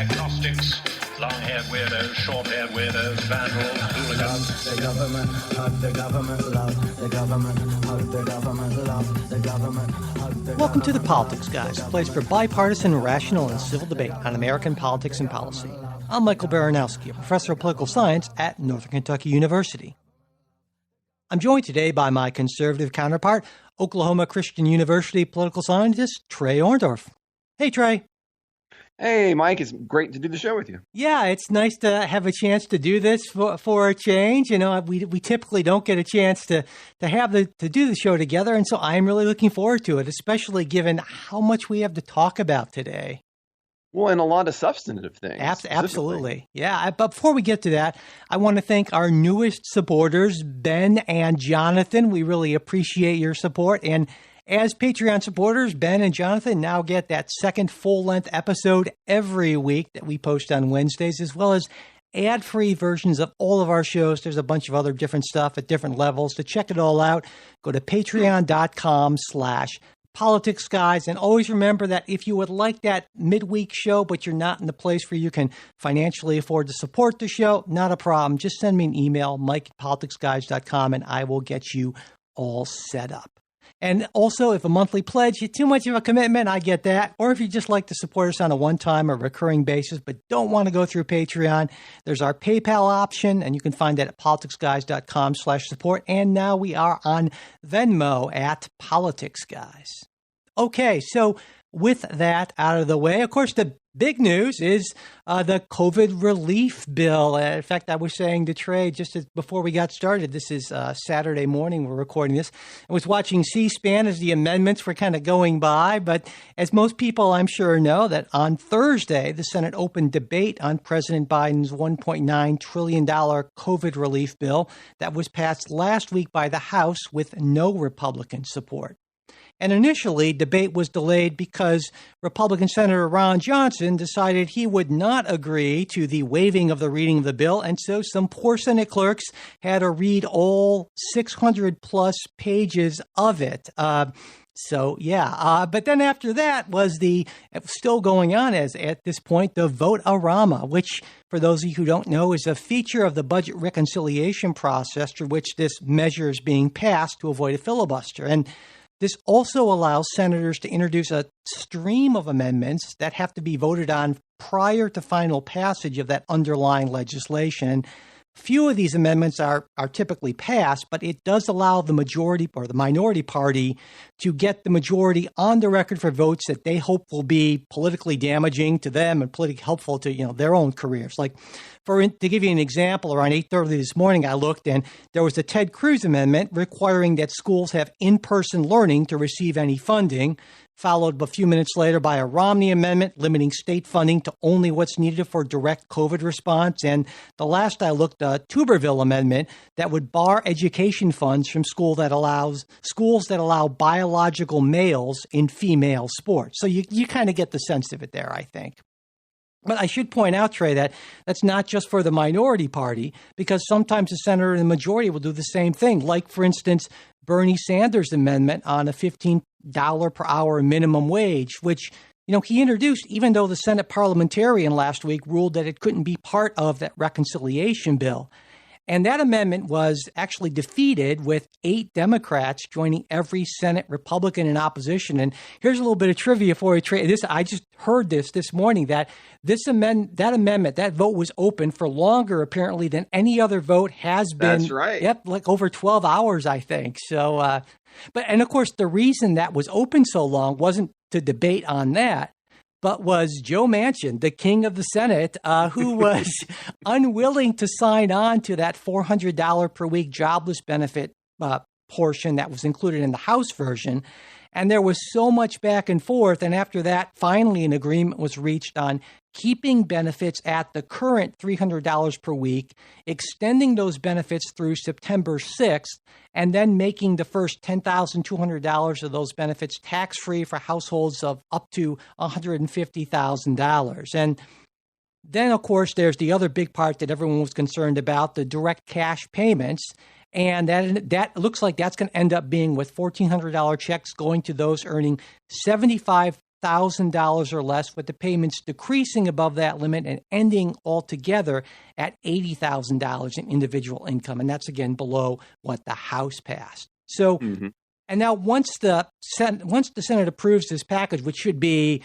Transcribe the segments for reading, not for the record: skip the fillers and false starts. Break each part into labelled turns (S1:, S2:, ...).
S1: agnostics, long-haired weirdos, short-haired weirdos, vandals, hooligans.
S2: The government, hug the government, love the government, hug the government, love the government, hug the
S3: Welcome to The Politics Guys, a place for bipartisan, rational, and civil debate on American politics and policy. I'm Michael Baranowski, a professor of political science at Northern Kentucky University. I'm joined today by my conservative counterpart, Oklahoma Christian University political scientist Trey Orndorff. Hey, Trey.
S4: Hey, Mike, it's great to do the show with you.
S3: Yeah, it's nice to have a chance to do this for a change. You know, we typically don't get a chance to do the show together, and so I'm really looking forward to it, especially given how much we have to talk about today.
S4: Well, and a lot of substantive things.
S3: Absolutely. Yeah. But before we get to that, I want to thank our newest supporters, Ben and Jonathan. We really appreciate your support. And as Patreon supporters, Ben and Jonathan now get that second full-length episode every week that we post on Wednesdays, as well as ad-free versions of all of our shows. There's a bunch of other different stuff at different levels. To check it all out, go to patreon.com/Politics Guys. And always remember that if you would like that midweek show, but you're not in the place where you can financially afford to support the show, not a problem. Just send me an email, mike@politicsguys.com, and I will get you all set up. And also, if a monthly pledge is too much of a commitment, I get that. Or if you just like to support us on a one-time or recurring basis, but don't want to go through Patreon, there's our PayPal option, and you can find that at politicsguys.com/support. And now we are on Venmo at Politics Guys. Okay, so with that out of the way, of course, the big news is the COVID relief bill. In fact, I was saying to Trey just before we got started, this is Saturday morning, we're recording this. I was watching C-SPAN as the amendments were kind of going by. But as most people, I'm sure, know, that on Thursday, the Senate opened debate on President Biden's $1.9 trillion COVID relief bill that was passed last week by the House with no Republican support. And initially, debate was delayed because Republican Senator Ron Johnson decided he would not agree to the waiving of the reading of the bill. And so some poor Senate clerks had to read all 600-plus pages of it. But then after that was still going on as at this point, the vote-a-rama, which, for those of you who don't know, is a feature of the budget reconciliation process through which this measure is being passed to avoid a filibuster. And this also allows senators to introduce a stream of amendments that have to be voted on prior to final passage of that underlying legislation. And few of these amendments are typically passed, but it does allow the majority or the minority party to get the majority on the record for votes that they hope will be politically damaging to them and politically helpful to their own careers. Like, to give you an example, around 8:30 this morning, I looked and there was a Ted Cruz amendment requiring that schools have in-person learning to receive any funding, followed a few minutes later by a Romney amendment limiting state funding to only what's needed for direct COVID response. And the last I looked, a Tuberville amendment that would bar education funds from schools that allow biological males in female sports. So you kind of get the sense of it there, I think. But I should point out, Trey, that that's not just for the minority party, because sometimes the senator in the majority will do the same thing. Like, for instance, Bernie Sanders' amendment on a $15 per hour minimum wage, which, he introduced, even though the Senate parliamentarian last week ruled that it couldn't be part of that reconciliation bill. And that amendment was actually defeated with 8 Democrats joining every Senate Republican in opposition. And here's a little bit of trivia for you, Trey. I just heard this morning, that that vote was open for longer, apparently, than any other vote has been.
S4: That's right.
S3: Yep, like over 12 hours, I think. So, and of course, the reason that was open so long wasn't to debate on that, but was Joe Manchin, the king of the Senate, who was unwilling to sign on to that $400 per week jobless benefit portion that was included in the House version. And there was so much back and forth. And after that, finally, an agreement was reached on keeping benefits at the current $300 per week, extending those benefits through September 6th, and then making the first $10,200 of those benefits tax-free for households of up to $150,000. And then, of course, there's the other big part that everyone was concerned about, the direct cash payments. And that looks like that's going to end up being with $1,400 checks going to those earning $75,000 $100,000 or less, with the payments decreasing above that limit and ending altogether at $80,000 in individual income. And that's, again, below what the House passed. So, and now once the Senate approves this package, which should be,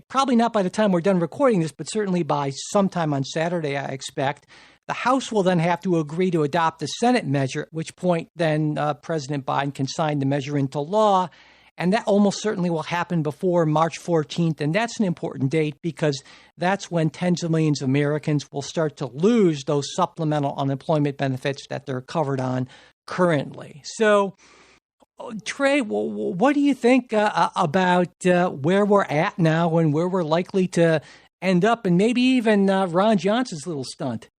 S3: probably not by the time we're done recording this, but certainly by sometime on Saturday, I expect, the House will then have to agree to adopt the Senate measure, at which point then President Biden can sign the measure into law. And that almost certainly will happen before March 14th. And that's an important date because that's when tens of millions of Americans will start to lose those supplemental unemployment benefits that they're covered on currently. So, Trey, what do you think about where we're at now and where we're likely to end up, and maybe even Ron Johnson's little stunt?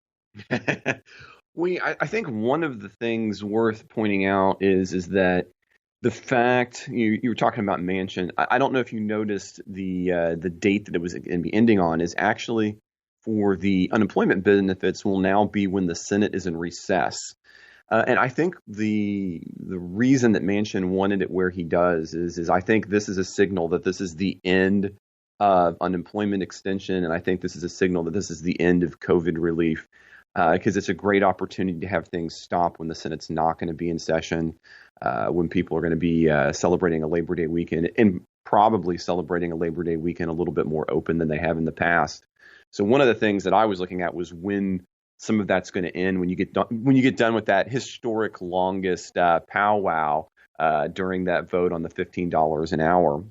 S4: I think one of the things worth pointing out is that the fact you were talking about Manchin. I don't know if you noticed the date that it was going to be ending on is actually for the unemployment benefits will now be when the Senate is in recess. And I think the reason that Manchin wanted it where he does is I think this is a signal that this is the end of unemployment extension, and I think this is a signal that this is the end of COVID relief, because it's a great opportunity to have things stop when the Senate's not going to be in session, when people are going to be celebrating a Labor Day weekend and probably celebrating a Labor Day weekend a little bit more open than they have in the past. So one of the things that I was looking at was when some of that's going to end, when you get done with that historic longest powwow during that vote on the $15 an hour.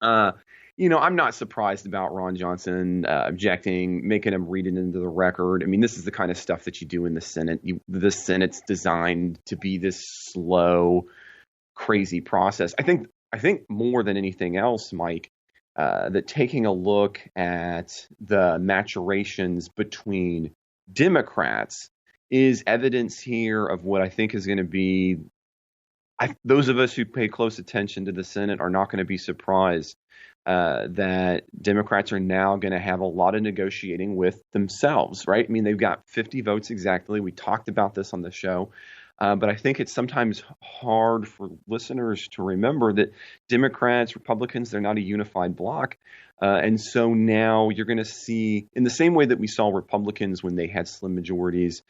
S4: I'm not surprised about Ron Johnson objecting, making him read it into the record. I mean, this is the kind of stuff that you do in the Senate. The Senate's designed to be this slow, crazy process. I think more than anything else, Mike, that taking a look at the maturations between Democrats is evidence here of what I think is going to be. Those of us who pay close attention to the Senate are not going to be surprised that Democrats are now going to have a lot of negotiating with themselves, right? I mean, they've got 50 votes exactly. We talked about this on the show. But I think it's sometimes hard for listeners to remember that Democrats, Republicans, they're not a unified bloc. And so now you're going to see, in the same way that we saw Republicans when they had slim majorities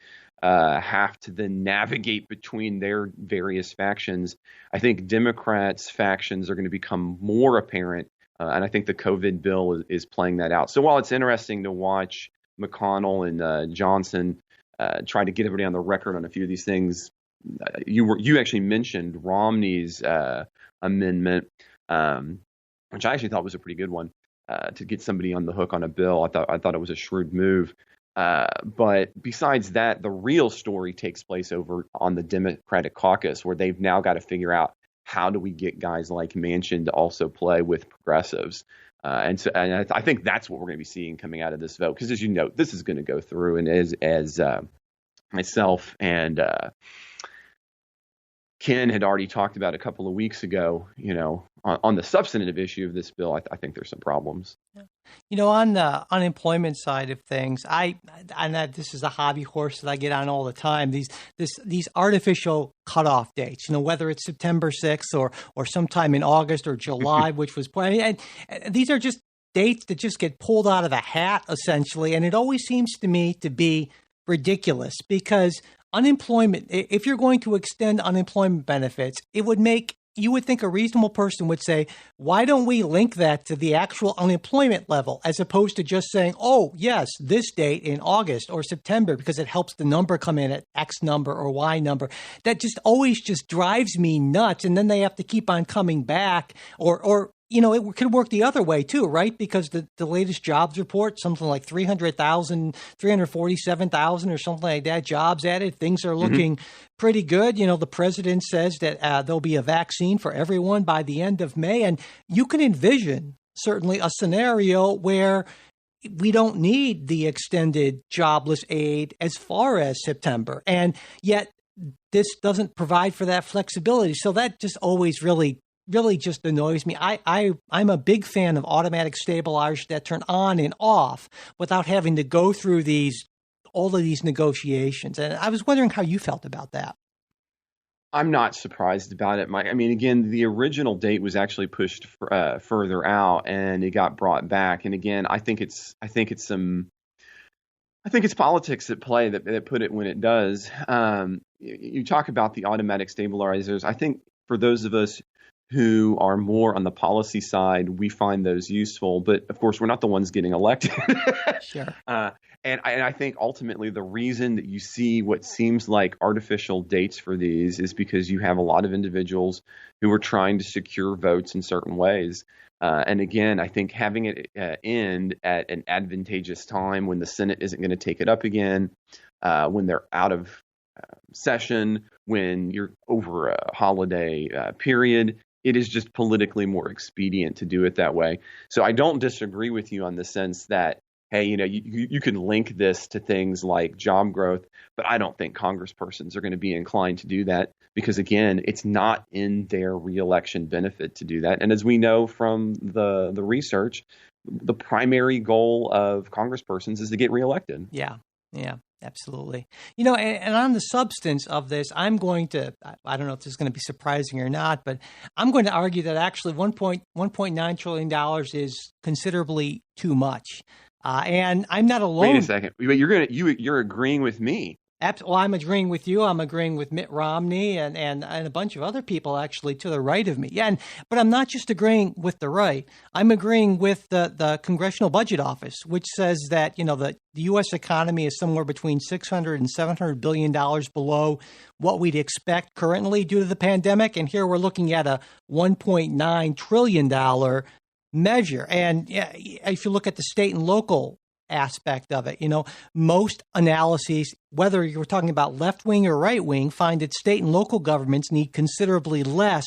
S4: have to then navigate between their various factions, I think Democrats' factions are going to become more apparent. And I think the COVID bill is playing that out. So while it's interesting to watch McConnell and Johnson try to get everybody on the record on a few of these things, you actually mentioned Romney's amendment, which I actually thought was a pretty good one to get somebody on the hook on a bill. I thought it was a shrewd move. But besides that, the real story takes place over on the Democratic caucus, where they've now got to figure out how do we get guys like Manchin to also play with progressives. And I think that's what we're going to be seeing coming out of this vote, because as you know, this is going to go through, and as myself and Ken had already talked about a couple of weeks ago, on the substantive issue of this bill, I think there's some problems.
S3: On the unemployment side of things, this is a hobby horse that I get on all the time. These artificial cutoff dates, whether it's September 6th or sometime in August or July, which was and these are just dates that just get pulled out of the hat, essentially. And it always seems to me to be ridiculous, because unemployment, if you're going to extend unemployment benefits, you would think a reasonable person would say, why don't we link that to the actual unemployment level, as opposed to just saying, oh, yes, this date in August or September, because it helps the number come in at X number or Y number. That just always just drives me nuts. And then they have to keep on coming back, or it could work the other way too, right? Because the latest jobs report, something like 300,000, 347,000 or something like that, jobs added. Things are looking pretty good. The president says that there'll be a vaccine for everyone by the end of May. And you can envision certainly a scenario where we don't need the extended jobless aid as far as September. And yet this doesn't provide for that flexibility. So that just always really just annoys me. I'm a big fan of automatic stabilizers that turn on and off without having to go through all of these negotiations. And I was wondering how you felt about that.
S4: I'm not surprised about it, Mike. I mean, again, the original date was actually pushed further out, and it got brought back. And again, I think it's politics at play that put it when it does. You talk about the automatic stabilizers. I think for those of us who are more on the policy side, we find those useful. But of course, we're not the ones getting elected.
S3: Sure.
S4: And I think ultimately the reason that you see what seems like artificial dates for these is because you have a lot of individuals who are trying to secure votes in certain ways. And again, I think having it end at an advantageous time when the Senate isn't going to take it up again, when they're out of session, when you're over a holiday period, it is just politically more expedient to do it that way. So I don't disagree with you on the sense that, hey, you can link this to things like job growth, but I don't think congresspersons are going to be inclined to do that because, again, it's not in their reelection benefit to do that. And as we know from the research, the primary goal of congresspersons is to get reelected.
S3: Yeah, absolutely. And on the substance of this, I don't know if this is going to be surprising or not, but I'm going to argue that actually $1.9 trillion is considerably too much. And I'm not alone.
S4: Wait a second. You're agreeing with me.
S3: Well, I'm agreeing with you. I'm agreeing with Mitt Romney and a bunch of other people actually to the right of me. Yeah, but I'm not just agreeing with the right. I'm agreeing with the Congressional Budget Office, which says that the U.S. economy is somewhere between $600 and $700 billion below what we'd expect currently due to the pandemic. And here we're looking at a $1.9 trillion measure. And if you look at the state and local aspect of it, most analyses, whether you're talking about left wing or right wing, find that state and local governments need considerably less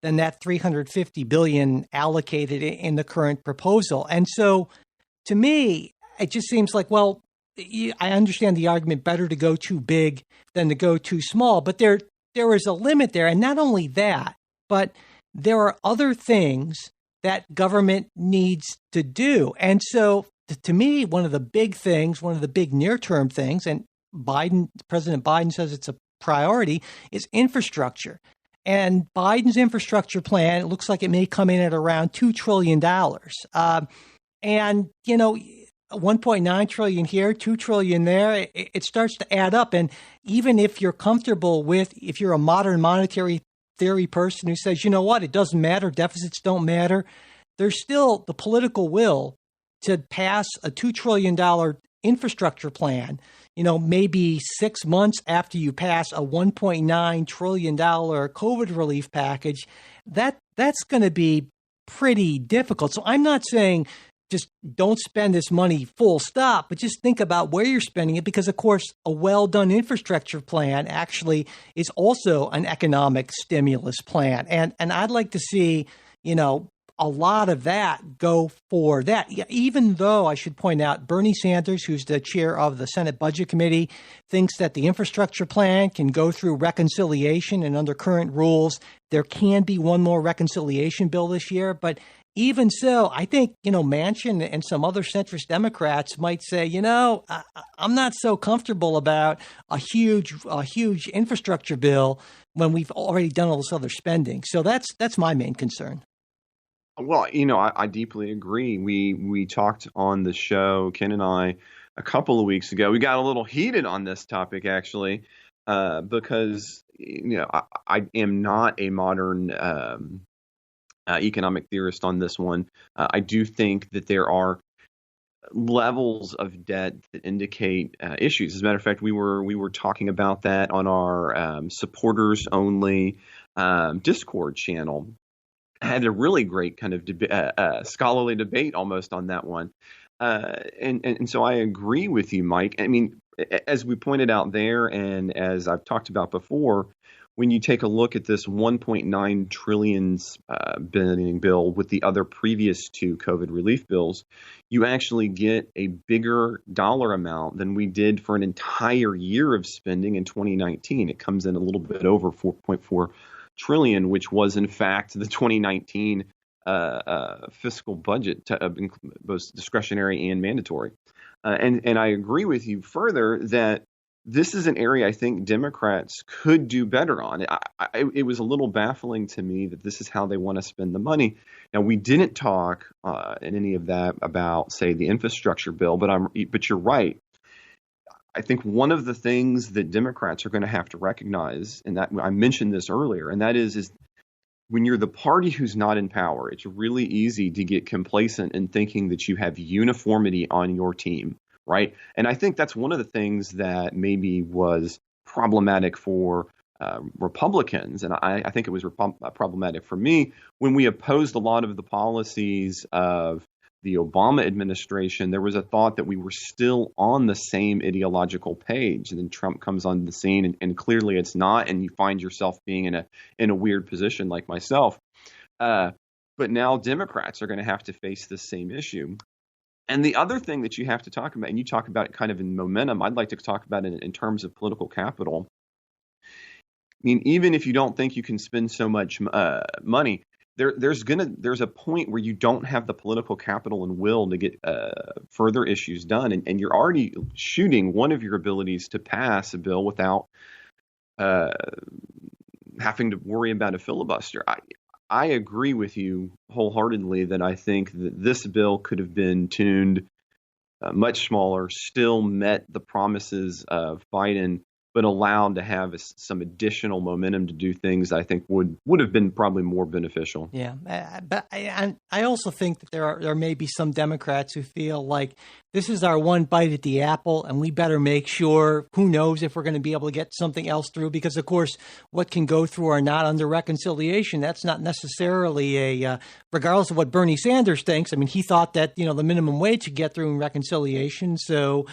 S3: than that $350 billion allocated in the current proposal. And so to me, it just seems like, well, I understand the argument better to go too big than to go too small, but there is a limit there. And not only that, but there are other things that government needs to do. And so to me, one of the big near-term things, and President Biden says it's a priority, is infrastructure. And Biden's infrastructure plan, it looks like it may come in at around $2 trillion. And, $1.9 trillion here, $2 trillion there, it starts to add up. And even if you're comfortable if you're a modern monetary theory person who says, you know what, it doesn't matter, deficits don't matter, there's still the political will to pass a $2 trillion infrastructure plan, maybe 6 months after you pass a $1.9 trillion COVID relief package. That's going to be pretty difficult. So I'm not saying just don't spend this money full stop, but just think about where you're spending it, because, of course, a well-done infrastructure plan actually is also an economic stimulus plan. And I'd like to see, a lot of that go for that, even though I should point out Bernie Sanders, who's the chair of the Senate Budget Committee, thinks that the infrastructure plan can go through reconciliation, and under current rules, there can be one more reconciliation bill this year. But even so, I think, Manchin and some other centrist Democrats might say, I'm not so comfortable about a huge infrastructure bill when we've already done all this other spending. So that's my main concern.
S4: Well, I deeply agree. We talked on the show, Ken and I, a couple of weeks ago. We got a little heated on this topic, actually, because, I am not a modern economic theorist on this one. I do think that there are levels of debt that indicate issues. As a matter of fact, we were talking about that on our supporters only Discord channel. I had a really great kind of scholarly debate almost on that one. And so I agree with you, Mike. I mean, as we pointed out there, and as I've talked about before, when you take a look at this 1.9 trillion spending bill with the other previous two COVID relief bills, you actually get a bigger dollar amount than we did for an entire year of spending in 2019. It comes in a little bit over 4.4 trillion, which was in fact the 2019 fiscal budget, both discretionary and mandatory. And I agree with you further that this is an area I think Democrats could do better on. It was a little baffling to me that this is how they want to spend the money. Now, we didn't talk in any of that about, say, the infrastructure bill, but you're right. I think one of the things that Democrats are going to have to recognize, and that I mentioned this earlier, and that is when you're the party who's not in power, it's really easy to get complacent in thinking that you have uniformity on your team, right? And I think that's one of the things that maybe was problematic for Republicans, and I think it was problematic for me when we opposed a lot of the policies of the Obama administration. There was a thought that we were still on the same ideological page, and then Trump comes on the scene, and clearly it's not, and you find yourself being in a weird position like myself. But now Democrats are going to have to face this same issue. And the other thing that you have to talk about, and you talk about it kind of in momentum, I'd like to talk about it in terms of political capital. I mean, even if you don't think you can spend so much money, there's a point where you don't have the political capital and will to get further issues done, and you're already shooting one of your abilities to pass a bill without having to worry about a filibuster. I agree with you wholeheartedly that I think that this bill could have been tuned much smaller, still met the promises of Biden, but allowed to have some additional momentum to do things I think would have been probably more beneficial.
S3: Yeah, but I also think that there may be some Democrats who feel like this is our one bite at the apple, and we better make sure, who knows if we're going to be able to get something else through, because, of course, what can go through or not under reconciliation, that's not necessarily regardless of what Bernie Sanders thinks. I mean, he thought that, the minimum wage should get through in reconciliation. So,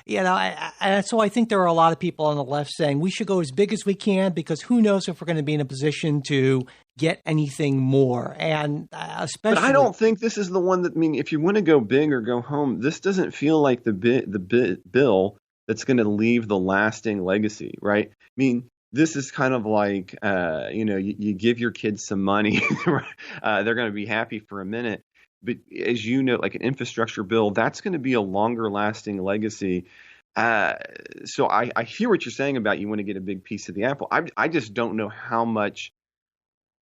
S3: so I think there are a lot of people on the left saying we should go as big as we can, because who knows if we're going to be in a position to get anything more. And especially,
S4: but I don't think this is the one that, if you want to go big or go home, this doesn't feel like the bill that's going to leave the lasting legacy, right? This is kind of like, you give your kids some money, they're going to be happy for a minute. But as you know, like an infrastructure bill, that's going to be a longer lasting legacy. So I hear what you're saying about you want to get a big piece of the apple. I just don't know how much,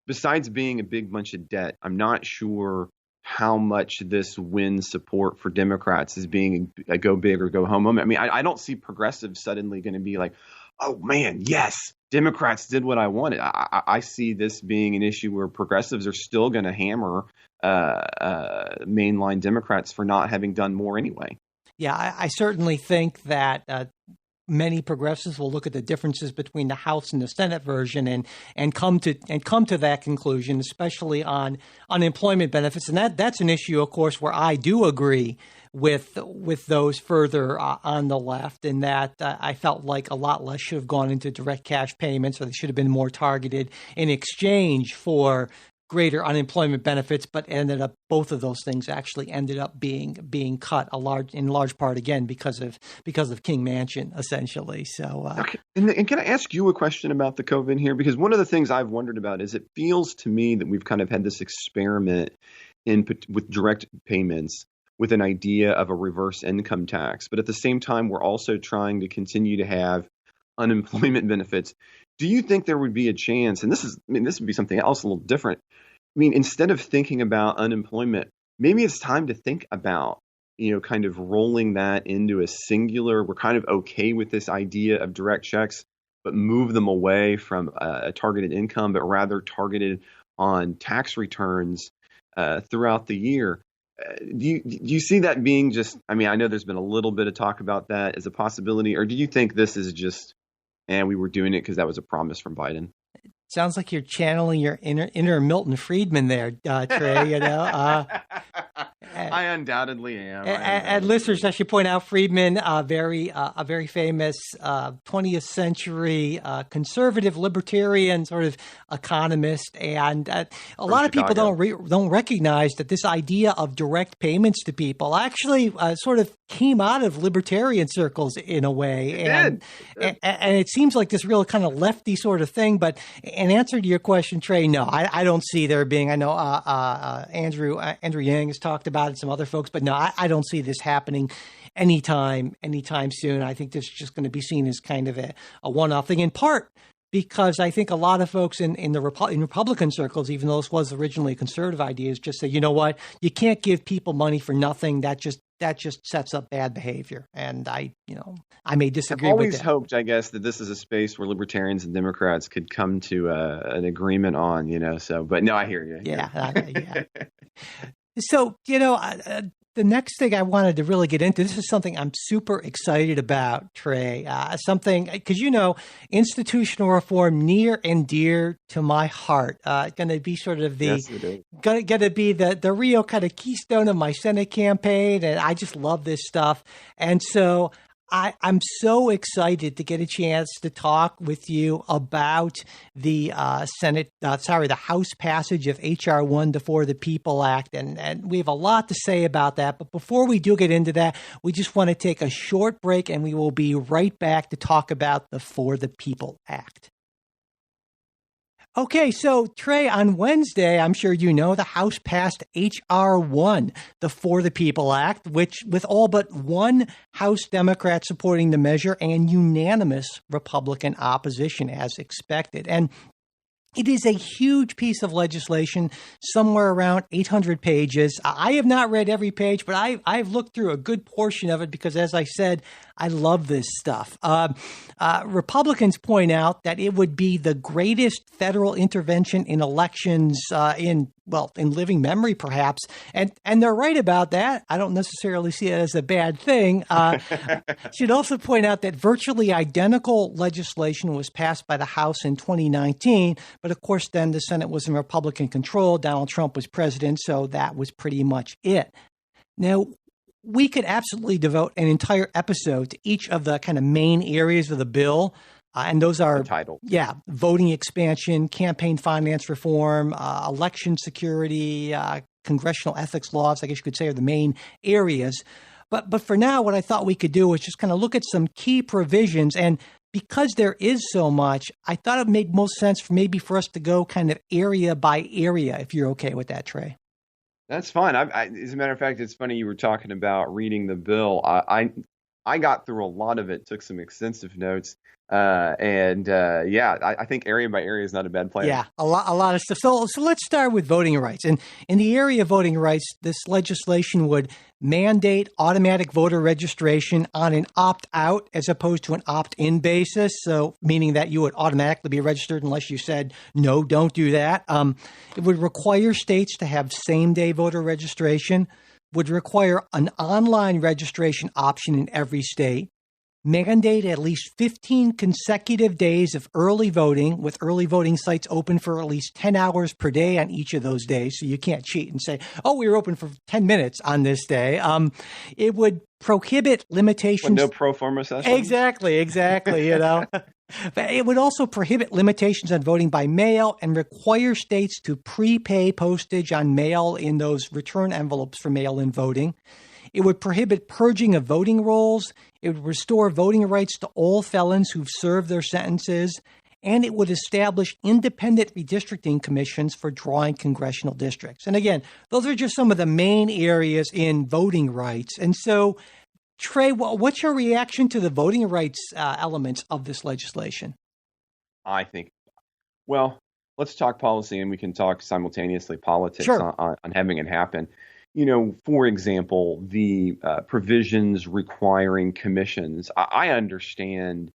S4: besides being a big bunch of debt, I'm not sure how much this wins support for Democrats as being a go big or go home moment. I don't see progressives suddenly going to be like, oh man, yes, Democrats did what I wanted. I see this being an issue where progressives are still going to hammer mainline Democrats for not having done more anyway.
S3: Yeah, I certainly think that many progressives will look at the differences between the House and the Senate version and come to that conclusion, especially on unemployment benefits. And that's an issue, of course, where I do agree with those further on the left, in that I felt like a lot less should have gone into direct cash payments, or they should have been more targeted in exchange for greater unemployment benefits, but both of those things actually ended up being cut in large part, again, because of King Manchin, essentially. So,
S4: okay. And can I ask you a question about the COVID here? Because one of the things I've wondered about is it feels to me that we've kind of had this experiment with direct payments with an idea of a reverse income tax, but at the same time, we're also trying to continue to have unemployment benefits. Do you think there would be a chance, and this would be something else a little different. Instead of thinking about unemployment, maybe it's time to think about, kind of rolling that into a singular, we're kind of okay with this idea of direct checks, but move them away from a targeted income, but rather targeted on tax returns throughout the year. Do you see that being just, I know there's been a little bit of talk about that as a possibility, or do you think this is just, we were doing it because that was a promise from Biden?
S3: Sounds like you're channeling your inner Milton Friedman there, Trey.
S4: I undoubtedly am.
S3: And listeners, I should point out, Friedman, a very famous 20th century conservative libertarian sort of economist, and a lot of people don't recognize that this idea of direct payments to people actually sort of came out of libertarian circles in a way, and it seems like this real kind of lefty sort of thing. But in answer to your question, Trey, no, I don't see there being. I know Andrew Yang has talked about it, some other folks, but no, I don't see this happening anytime soon. I think this is just going to be seen as kind of a one-off thing, in part because I think a lot of folks in Republican circles, even though this was originally a conservative idea, is just say, you know what, you can't give people money for nothing. That just sets up bad behavior. And I may disagree
S4: I've
S3: with
S4: always
S3: that.
S4: hoped, I guess, that this is a space where libertarians and Democrats could come to an agreement on, so, but no, I hear you.
S3: Yeah. So, the next thing I wanted to really get into, this is something I'm super excited about, Trey. Something, because institutional reform near and dear to my heart. Going to be sort of going to be the real kind of keystone of my Senate campaign, and I just love this stuff. And so I'm so excited to get a chance to talk with you about the the House passage of H.R. 1, the For the People Act. And we have a lot to say about that. But before we do get into that, we just want to take a short break, and we will be right back to talk about the For the People Act. Okay, so Trey, on Wednesday, I'm sure you know, the House passed H.R. 1, the For the People Act, which with all but one House Democrat supporting the measure and unanimous Republican opposition as expected. And it is a huge piece of legislation, somewhere around 800 pages. I have not read every page, but I've looked through a good portion of it because, as I said, I love this stuff. Republicans point out that it would be the greatest federal intervention in elections in living memory, perhaps. And they're right about that. I don't necessarily see it as a bad thing. Should also point out that virtually identical legislation was passed by the House in 2019. But of course, then the Senate was in Republican control. Donald Trump was president. So that was pretty much it. Now, we could absolutely devote an entire episode to each of the kind of main areas of the bill. And those are, voting expansion, campaign finance reform, election security, congressional ethics laws, I guess you could say, are the main areas. But for now, what I thought we could do was just kind of look at some key provisions. And because there is so much, I thought it made most sense for us to go kind of area by area, if you're okay with that, Trey.
S4: That's fine. As a matter of fact, it's funny you were talking about reading the bill. I got through a lot of it, took some extensive notes. I think area by area is not a bad plan.
S3: Yeah, a lot of stuff. So let's start with voting rights. And in the area of voting rights, this legislation would mandate automatic voter registration on an opt-out as opposed to an opt-in basis. So meaning that you would automatically be registered unless you said, no, don't do that. It would require states to have same-day voter registration, would require an online registration option in every state, mandate at least 15 consecutive days of early voting, with early voting sites open for at least 10 hours per day on each of those days. So you can't cheat and say, oh, we were open for 10 minutes on this day. It would prohibit limitations.
S4: No pro forma session?
S3: Exactly. But it would also prohibit limitations on voting by mail and require states to prepay postage on mail in those return envelopes for mail-in voting. It would prohibit purging of voting rolls. It would restore voting rights to all felons who've served their sentences. And it would establish independent redistricting commissions for drawing congressional districts. And again, those are just some of the main areas in voting rights. And so, Trey, what's your reaction to the voting rights elements of this legislation?
S4: I think, let's talk policy and we can talk simultaneously politics.
S3: Sure.
S4: on having it happen. For example, the provisions requiring commissions. I understand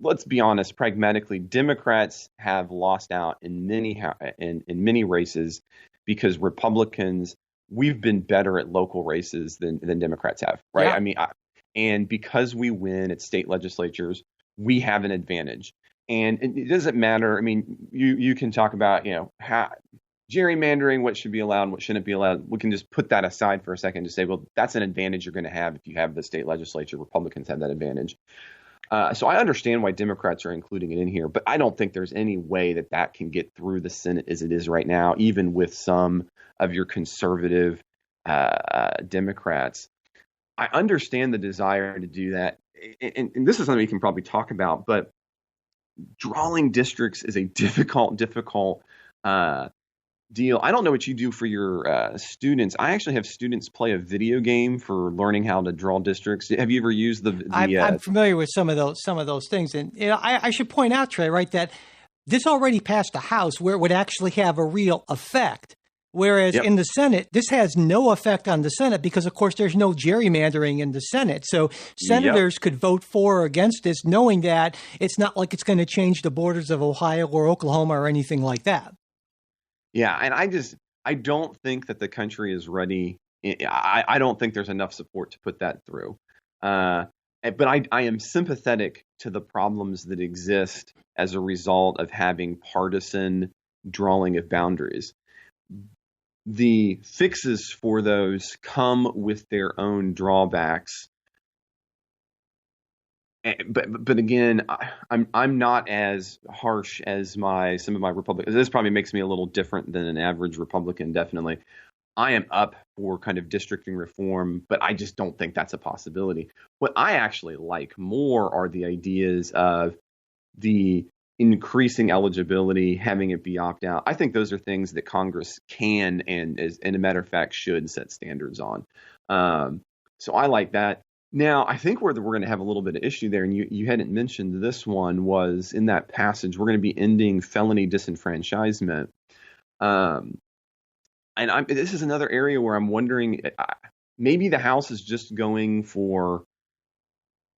S4: let's be honest, pragmatically, Democrats have lost out in many races because Republicans, we've been better at local races than Democrats have, right?
S3: Yeah.
S4: And because we win at state legislatures, we have an advantage. And it doesn't matter. You can talk about, how gerrymandering, what should be allowed, what shouldn't be allowed. We can just put that aside for a second to say, well, that's an advantage you're going to have if you have the state legislature. Republicans have that advantage. So I understand why Democrats are including it in here, but I don't think there's any way that can get through the Senate as it is right now, even with some of your conservative Democrats. I understand the desire to do that. And this is something we can probably talk about, but drawing districts is a difficult deal. I don't know what you do for your students. I actually have students play a video game for learning how to draw districts. Have you ever used
S3: I'm familiar with some of those things, and I should point out, Trey, right, that this already passed the House where it would actually have a real effect. Whereas
S4: Yep.
S3: in the Senate, this has no effect on the Senate because, of course, there's no gerrymandering in the Senate. So senators could vote for or against this, knowing that it's not like it's going to change the borders of Ohio or Oklahoma or anything like that.
S4: Yeah, and I don't think that the country is ready. I don't think there's enough support to put that through. But I am sympathetic to the problems that exist as a result of having partisan drawing of boundaries. The fixes for those come with their own drawbacks. But again, I'm not as harsh as some of my Republicans. This probably makes me a little different than an average Republican, definitely. I am up for kind of districting reform, but I just don't think that's a possibility. What I actually like more are the ideas of the increasing eligibility, having it be opt-out. I think those are things that Congress can and, as a matter of fact, should set standards on. So I like that. Now, I think where we're going to have a little bit of issue there, and you hadn't mentioned this one, was in that passage, we're going to be ending felony disenfranchisement. And this is another area where I'm wondering, maybe the House is just going for,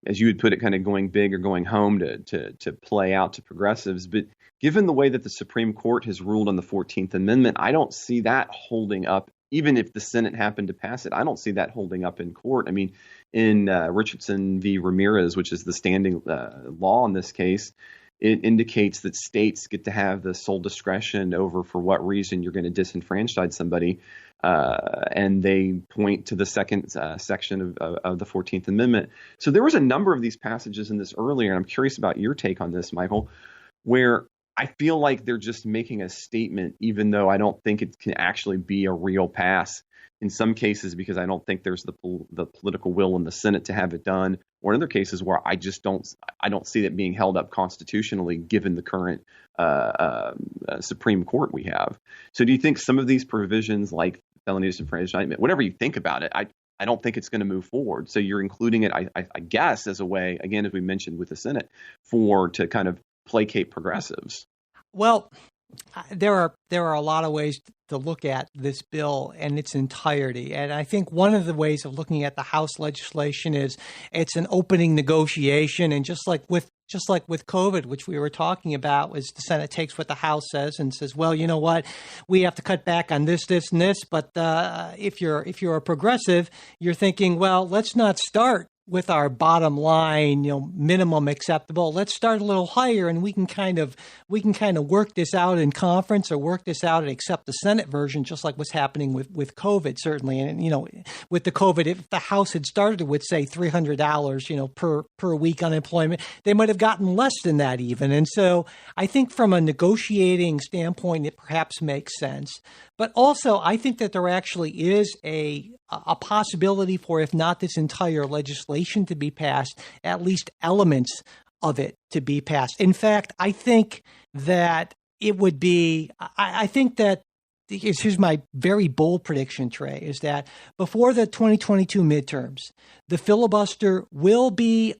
S4: as you would put it, kind of going big or going home to play out to progressives. But given the way that the Supreme Court has ruled on the 14th Amendment, I don't see that holding up. Even if the Senate happened to pass it, I don't see that holding up in court. I mean, in Richardson v. Ramirez, which is the standing law in this case, it indicates that states get to have the sole discretion over for what reason you're going to disenfranchise somebody. And they point to the second section of the 14th Amendment. So there was a number of these passages in this earlier, and I'm curious about your take on this, Michael, where I feel like they're just making a statement, even though I don't think it can actually be a real pass in some cases, because I don't think there's the political will in the Senate to have it done, or in other cases where I don't see it being held up constitutionally given the current Supreme Court we have. So do you think some of these provisions, like felony disenfranchisement, whatever you think about it, I don't think it's going to move forward. So you're including it, I guess, as a way, again, as we mentioned with the Senate, to kind of placate progressives.
S3: Well, there are a lot of ways to look at this bill in its entirety. And I think one of the ways of looking at the House legislation is it's an opening negotiation. And just like with COVID, which we were talking about, is the Senate takes what the House says and says, well, you know what, we have to cut back on this, this, and this. But if you're a progressive, you're thinking, well, let's not start with our bottom line, minimum acceptable. Let's start a little higher, and we can kind of work this out in conference, or work this out and accept the Senate version, just like what's happening with COVID, certainly. And with the COVID, if the House had started with, say, $300, per week unemployment, they might have gotten less than that even. And so I think from a negotiating standpoint, it perhaps makes sense. But also, I think that there actually is a possibility for, if not this entire legislation to be passed, at least elements of it to be passed. In fact, I think that it would be, I think that, here's my very bold prediction, Trey, is that before the 2022 midterms, the filibuster will be,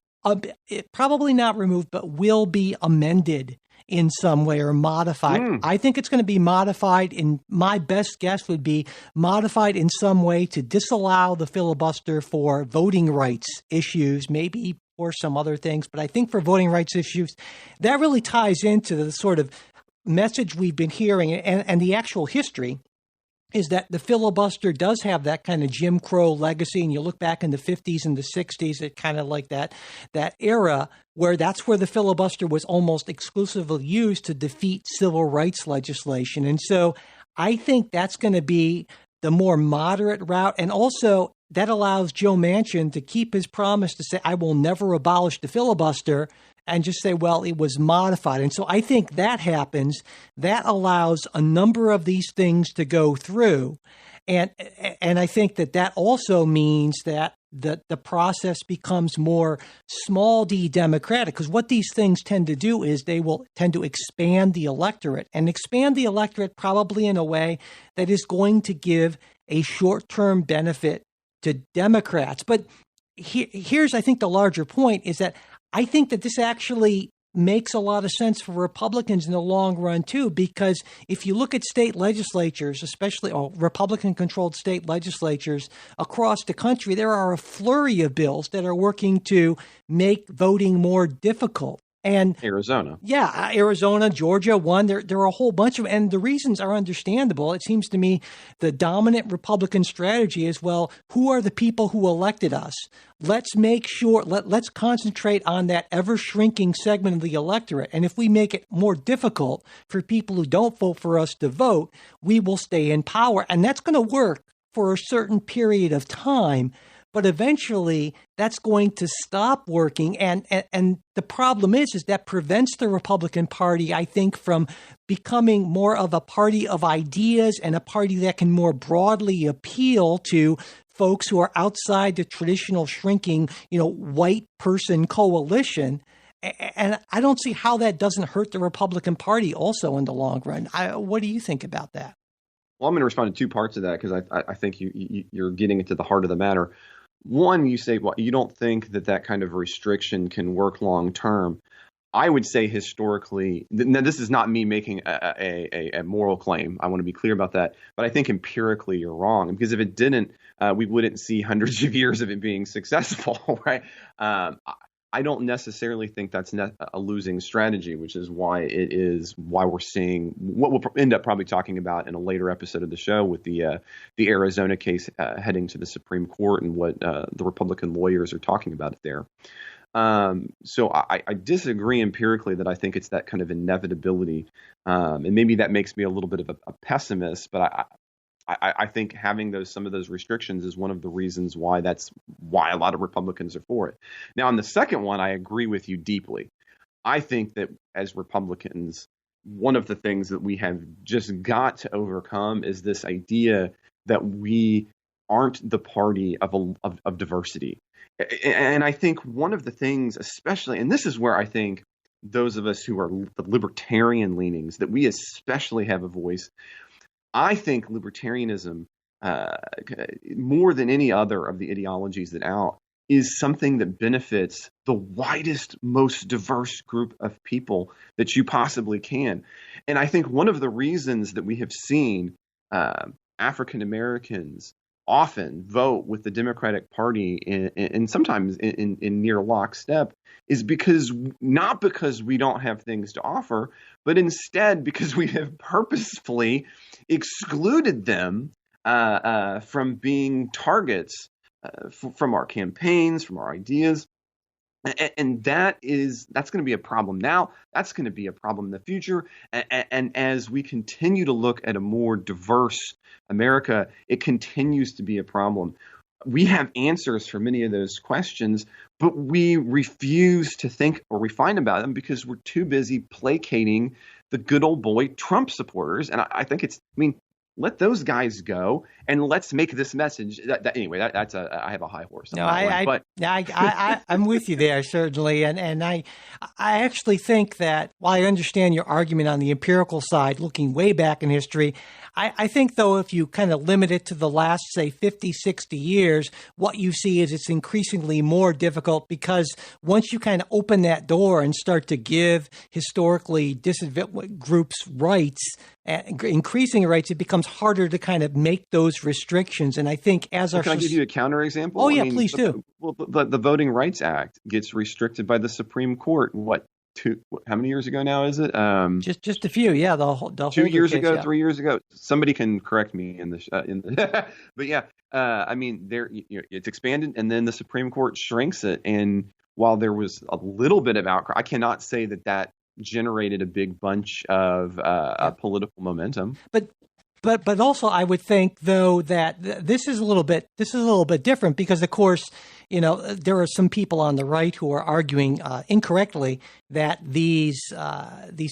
S3: probably not removed, but will be amended in some way or modified. I think it's going to be modified, in my best guess would be modified in some way to disallow the filibuster for voting rights issues, maybe for some other things. But I think for voting rights issues, that really ties into the sort of message we've been hearing, and the actual history is that the filibuster does have that kind of Jim Crow legacy. And you look back in the 50s and the 60s, it kind of like that era where that's where the filibuster was almost exclusively used to defeat civil rights legislation. And so I think that's going to be the more moderate route. And also that allows Joe Manchin to keep his promise to say, I will never abolish the filibuster, and just say, well, it was modified. And so I think that happens. That allows a number of these things to go through. And I think that also means that the process becomes more small d democratic, because what these things tend to do is they will tend to expand the electorate probably in a way that is going to give a short-term benefit to Democrats. But here's, I think, the larger point is that I think that this actually makes a lot of sense for Republicans in the long run, too, because if you look at state legislatures, especially Republican-controlled state legislatures across the country, there are a flurry of bills that are working to make voting more difficult. And
S4: Arizona.
S3: Yeah, Arizona, Georgia, one. There are a whole bunch of, and the reasons are understandable. It seems to me the dominant Republican strategy is, well, who are the people who elected us? Let's make sure, let's concentrate on that ever shrinking segment of the electorate. And if we make it more difficult for people who don't vote for us to vote, we will stay in power. And that's going to work for a certain period of time. But eventually, that's going to stop working, and the problem is that prevents the Republican Party, I think, from becoming more of a party of ideas and a party that can more broadly appeal to folks who are outside the traditional shrinking, white person coalition. And I don't see how that doesn't hurt the Republican Party also in the long run. What do you think about that?
S4: Well, I'm going to respond to two parts of that because I think you're getting into the heart of the matter. One, you say, well, you don't think that kind of restriction can work long term. I would say historically, now this is not me making a moral claim. I want to be clear about that. But I think empirically you're wrong, because if it didn't, we wouldn't see hundreds of years of it being successful, right? I don't necessarily think that's a losing strategy, which is why we're seeing what we'll end up probably talking about in a later episode of the show with the Arizona case heading to the Supreme Court and what the Republican lawyers are talking about there. So I disagree empirically that I think it's that kind of inevitability, and maybe that makes me a little bit of a pessimist, but I think having some of those restrictions is one of the reasons why a lot of Republicans are for it. Now, on the second one, I agree with you deeply. I think that as Republicans, one of the things that we have just got to overcome is this idea that we aren't the party of diversity. And I think one of the things, especially, and this is where I think those of us who are the libertarian leanings, that we especially have a voice. I think libertarianism, more than any other of the ideologies that out, is something that benefits the widest, most diverse group of people that you possibly can. And I think one of the reasons that we have seen African Americans often vote with the Democratic Party and sometimes in near lockstep is not because we don't have things to offer, but instead because we have purposefully excluded them from being targets from our campaigns, from our ideas. And that's going to be a problem now. That's going to be a problem in the future. And as we continue to look at a more diverse America, it continues to be a problem. We have answers for many of those questions, but we refuse to think or refine about them because we're too busy placating the good old boy Trump supporters. And I think let those guys go, and let's make this message. I have a high horse.
S3: No, I'm with you there, certainly. And I actually think that while I understand your argument on the empirical side, looking way back in history, I think, though, if you kind of limit it to the last, say, 50, 60 years, what you see is it's increasingly more difficult because once you kind of open that door and start to give historically disadvantaged groups rights, increasing rights, it becomes harder to kind of make those restrictions. And I think as our...
S4: Can I give you a counterexample?
S3: Oh, yeah, please do.
S4: The Voting Rights Act gets restricted by the Supreme Court. How many years ago now is it?
S3: Just a few, yeah. The
S4: 2 years ago,
S3: yeah.
S4: 3 years ago. Somebody can correct me in the but yeah, it's expanded, and then the Supreme Court shrinks it. And while there was a little bit of outcry, I cannot say that generated a big bunch of political momentum.
S3: But also, I would think, though, that this is a little bit different because, of course, there are some people on the right who are arguing incorrectly that these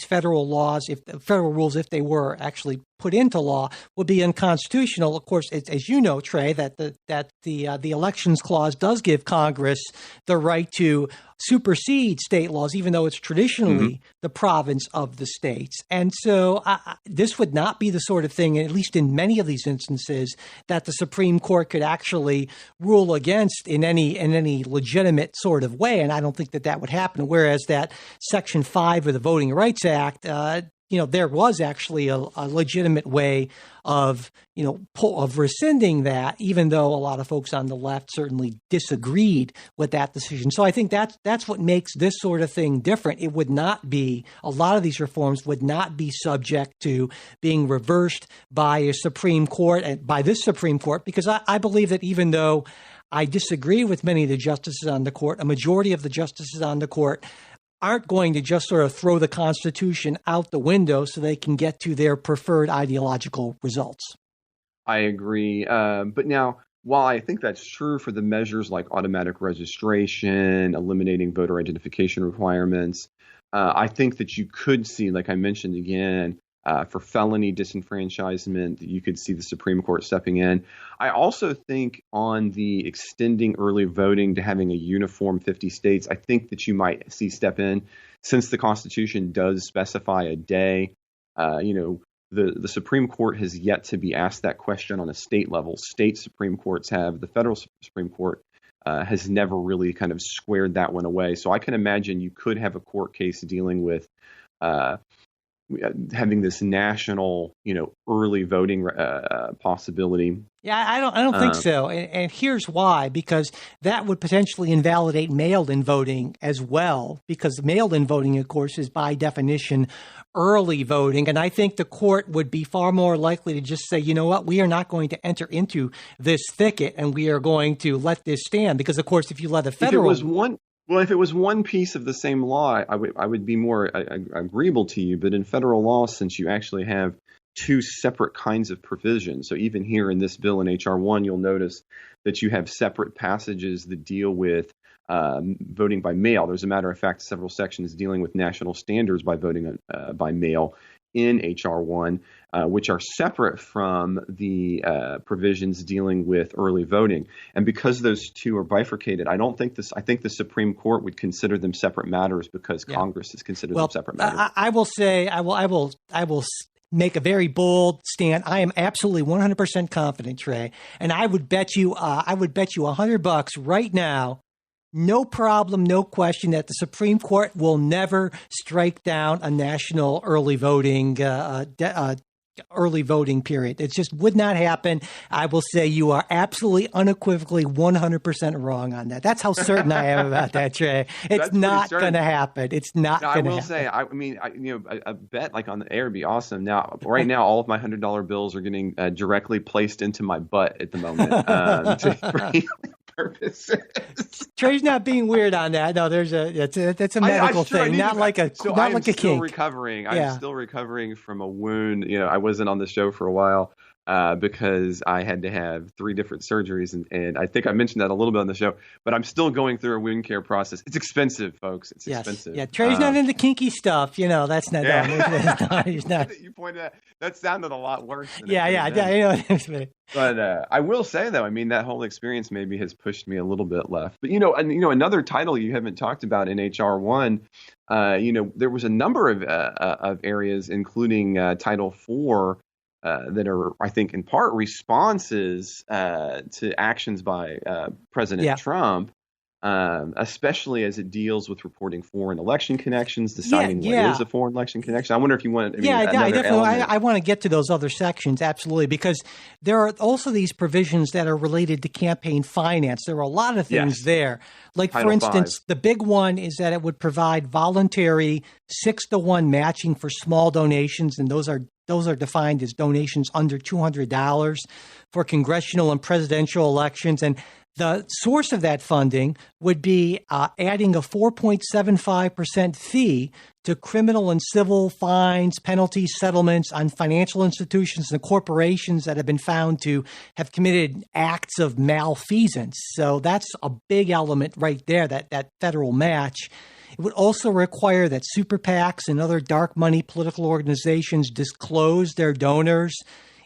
S3: federal laws, if federal rules, if they were actually put into law, would be unconstitutional. Of course, as you know, Trey, that the elections clause does give Congress the right to supersede state laws, even though it's traditionally the province of the states. And so this would not be the sort of thing, at least in many of these instances, that the Supreme Court could actually rule against in any legitimate sort of way. And I don't think that would happen. Whereas that Section 5 of the Voting Rights Act, there was actually a legitimate way of rescinding that, even though a lot of folks on the left certainly disagreed with that decision. So I think that's what makes this sort of thing different. It would not be, a lot of these reforms would not be subject to being reversed by a Supreme Court and by this Supreme Court, because I believe that even though I disagree with many of the justices on the court, a majority of the justices on the court aren't going to just sort of throw the Constitution out the window so they can get to their preferred ideological results.
S4: I agree. But now, while I think that's true for the measures like automatic registration, eliminating voter identification requirements, I think that you could see, like I mentioned again, for felony disenfranchisement, you could see the Supreme Court stepping in. I also think on the extending early voting to having a uniform 50 states, I think that you might see step in, since the Constitution does specify a day. The Supreme Court has yet to be asked that question on a state level. State Supreme Courts have. The federal Supreme Court has never really kind of squared that one away. So I can imagine you could have a court case dealing with having this national, early voting possibility.
S3: Yeah, I don't think so. And here's why, because that would potentially invalidate mailed-in voting as well, because mailed-in voting, of course, is by definition early voting. And I think the court would be far more likely to just say, you know what, we are not going to enter into this thicket and we are going to let this stand. Because, of course, if you let the federal...
S4: If it was one piece of the same law, I would be more agreeable to you. But in federal law, since you actually have two separate kinds of provisions, so even here in this bill in H.R. 1, you'll notice that you have separate passages that deal with voting by mail. There's, a matter of fact, several sections dealing with national standards by voting by mail in H.R. 1, which are separate from the provisions dealing with early voting. And because those two are bifurcated, I think the Supreme Court would consider them separate matters because Congress has considered them separate matters. I
S3: will make a very bold stand. I am absolutely 100% confident, Trey, and I would bet you $100 right now, no problem, no question, that the Supreme Court will never strike down a national early voting period. It just would not happen. I will say you are absolutely unequivocally 100% wrong on that. That's how certain I am about that, Trey. It's not going to happen. It's not going to happen.
S4: I will say, a bet like on the air would be awesome. Now, right now, all of my $100 bills are getting directly placed into my butt at the moment for purposes.
S3: Trey's not being weird on that. No, that's a medical thing, not like a kink.
S4: I'm still recovering from a wound. I wasn't on the show for a while because I had to have 3 different surgeries, and I think I mentioned that a little bit on the show. But I'm still going through a wound care process. It's expensive, folks. It's expensive. Yeah,
S3: Trey's not into kinky stuff. That's not. Yeah. He's not.
S4: You pointed out that sounded a lot worse.
S3: Yeah.
S4: But I will say, though, that whole experience maybe has pushed me a little bit left. But another title you haven't talked about in HR 1. There was a number of areas, including Title 4. That are, I think, in part responses to actions by President Trump, especially as it deals with reporting foreign election connections, deciding what is a foreign election connection. I wonder if you want to.
S3: I want to get to those other sections, absolutely, because there are also these provisions that are related to campaign finance. There are a lot of things there. Like, Title for instance, 5. The big one is that it would provide voluntary 6-to-1 matching for small donations, and those are defined as donations under $200 for congressional and presidential elections. And the source of that funding would be adding a 4.75% fee to criminal and civil fines, penalties, settlements on financial institutions and corporations that have been found to have committed acts of malfeasance. So that's a big element right there, that federal match. It would also require that super PACs and other dark money political organizations disclose their donors.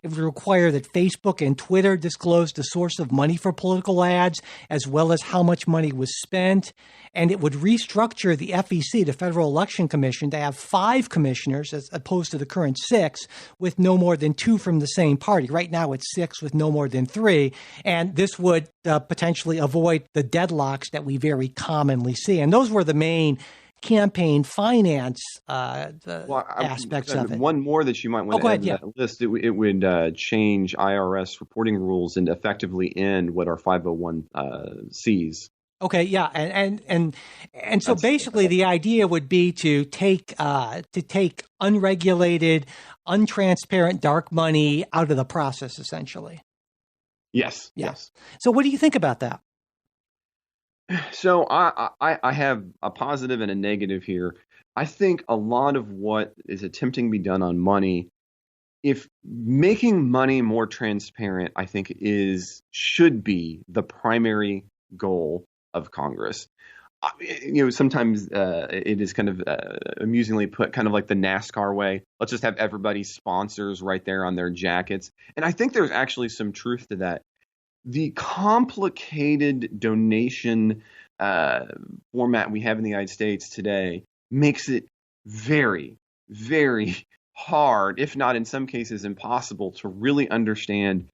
S3: It would require that Facebook and Twitter disclose the source of money for political ads, as well as how much money was spent. And it would restructure the FEC, the Federal Election Commission, to have 5 commissioners as opposed to the current 6, with no more than 2 from the same party. Right now it's 6 with no more than 3. And this would potentially avoid the deadlocks that we very commonly see. And those were the main campaign finance aspects of it.
S4: One more that you might want to add to that list, it would change IRS reporting rules and effectively end what our 501(c)s.
S3: Okay, yeah, and so basically the idea would be to take unregulated, untransparent dark money out of the process, essentially.
S4: Yes.
S3: Yeah.
S4: Yes.
S3: So what do you think about that?
S4: So I have a positive and a negative here. I think a lot of what is attempting to be done on money, if making money more transparent, I think should be the primary goal of Congress. Sometimes it is kind of amusingly put, kind of like the NASCAR way. Let's just have everybody's sponsors right there on their jackets. And I think there's actually some truth to that. The complicated donation format we have in the United States today makes it very, very hard, if not in some cases impossible, to really understand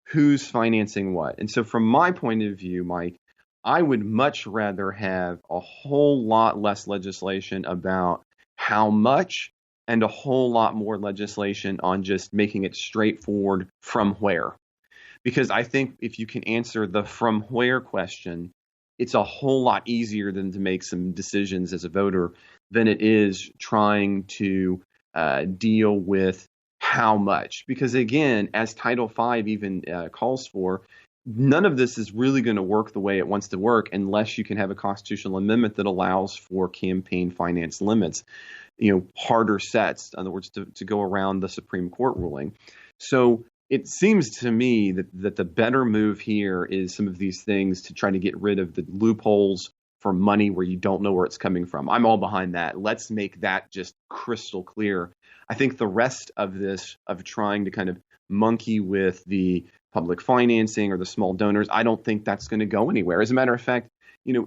S4: who's financing what. And so from my point of view, Mike, I would much rather have a whole lot less legislation about how much and a whole lot more legislation on just making it straightforward from where. Because I think if you can answer the from where question, it's a whole lot easier than to make some decisions as a voter than it is trying to deal with how much. Because again, as Title V even calls for, none of this is really going to work the way it wants to work unless you can have a constitutional amendment that allows for campaign finance limits, harder sets, in other words, to go around the Supreme Court ruling. So it seems to me that the better move here is some of these things to try to get rid of the loopholes for money where you don't know where it's coming from. I'm all behind that. Let's make that just crystal clear. I think the rest of this, of trying to kind of monkey with the public financing or the small donors, I don't think that's going to go anywhere. As a matter of fact,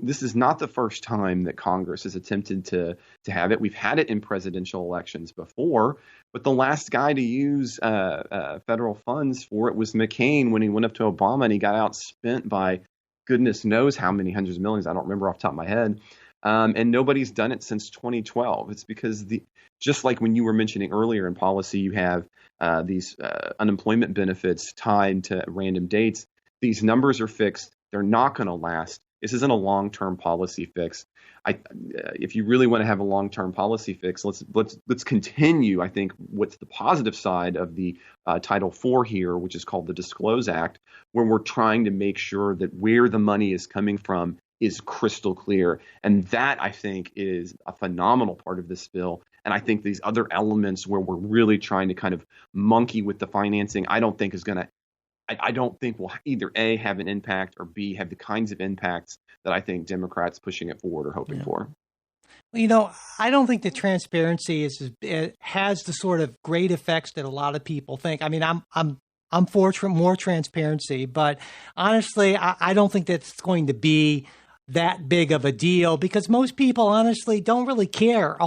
S4: this is not the first time that Congress has attempted to have it. We've had it in presidential elections before, but the last guy to use federal funds for it was McCain when he went up to Obama and he got outspent by goodness knows how many hundreds of millions. I don't remember off the top of my head. And nobody's done it since 2012. It's because just like when you were mentioning earlier in policy, you have these unemployment benefits tied to random dates. These numbers are fixed. They're not going to last. This isn't a long-term policy fix. If you really want to have a long-term policy fix, let's continue. I think what's the positive side of the Title IV here, which is called the Disclose Act, where we're trying to make sure that where the money is coming from is crystal clear. And that, I think, is a phenomenal part of this bill. And I think these other elements where we're really trying to kind of monkey with the financing, I don't think will either A, have an impact, or B, have the kinds of impacts that I think Democrats pushing it forward are hoping for.
S3: Well, I don't think that transparency has the sort of great effects that a lot of people think. I mean, I'm for more transparency, but honestly, I don't think that's going to be that big of a deal because most people honestly don't really care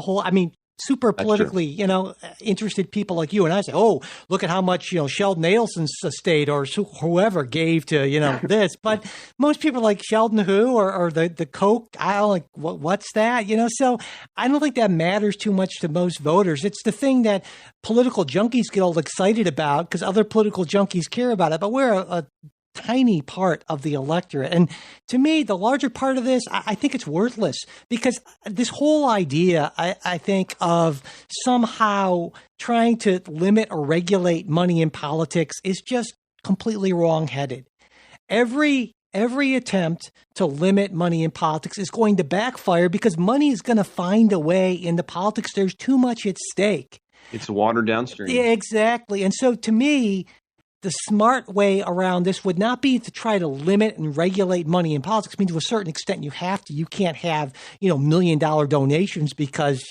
S3: super politically, interested people like you and I say, oh, look at how much, Sheldon Adelson's estate or whoever gave to, this. But most people are like, Sheldon who or the Coke aisle, like, what's that? So I don't think that matters too much to most voters. It's the thing that political junkies get all excited about because other political junkies care about it. But we're a tiny part of the electorate. And to me, the larger part of this, I think it's worthless because this whole idea, I think, of somehow trying to limit or regulate money in politics is just completely wrong-headed. Every attempt to limit money in politics is going to backfire because money is going to find a way into politics. There's too much at stake.
S4: It's watered downstream.
S3: Yeah, exactly. And so to me, the smart way around this would not be to try to limit and regulate money in politics. I mean, to a certain extent, you have to. You can't have, $1 million donations because,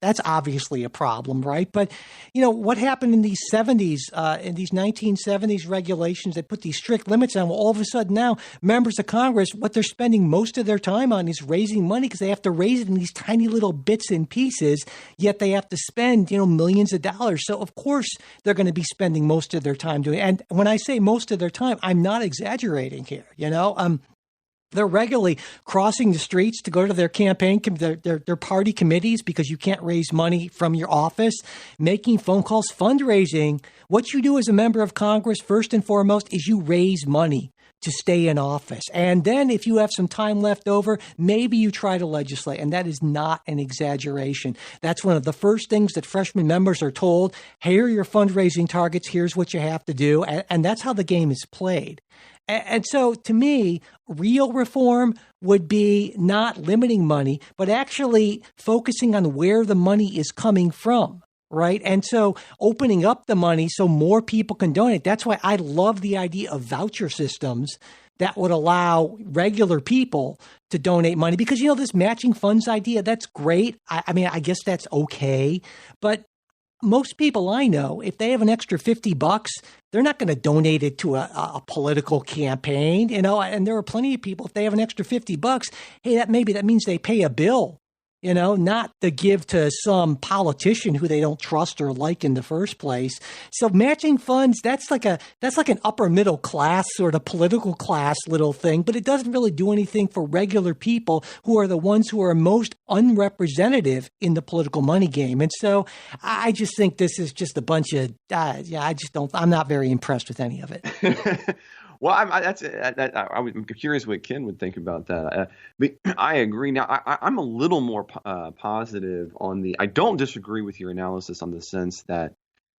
S3: that's obviously a problem, right? But, what happened in these 70s, in these 1970s regulations that put these strict limits on, well, all of a sudden now members of Congress, what they're spending most of their time on is raising money because they have to raise it in these tiny little bits and pieces, yet they have to spend, millions of dollars. So, of course, they're going to be spending most of their time doing it. And when I say most of their time, I'm not exaggerating here, They're regularly crossing the streets to go to their campaign, their party committees because you can't raise money from your office, making phone calls, fundraising. What you do as a member of Congress, first and foremost, is you raise money to stay in office. And then if you have some time left over, maybe you try to legislate. And that is not an exaggeration. That's one of the first things that freshman members are told. Here are your fundraising targets. Here's what you have to do. And that's how the game is played. And so to me, real reform would be not limiting money, but actually focusing on where the money is coming from. Right. And so opening up the money so more people can donate. That's why I love the idea of voucher systems that would allow regular people to donate money because, this matching funds idea, that's great. I mean, I guess that's okay. But most people I know, if they have an extra $50, they're not going to donate it to a political campaign, and there are plenty of people, if they have an extra $50, hey, that means they pay a bill. Not to give to some politician who they don't trust or like in the first place. So matching funds, that's like an upper middle class sort of political class little thing, but it doesn't really do anything for regular people who are the ones who are most unrepresentative in the political money game. And so I just think this is just a bunch of, I'm not very impressed with any of it.
S4: Well, I'm curious what Ken would think about that. But I agree. Now, I'm a little more positive on I don't disagree with your analysis on the sense that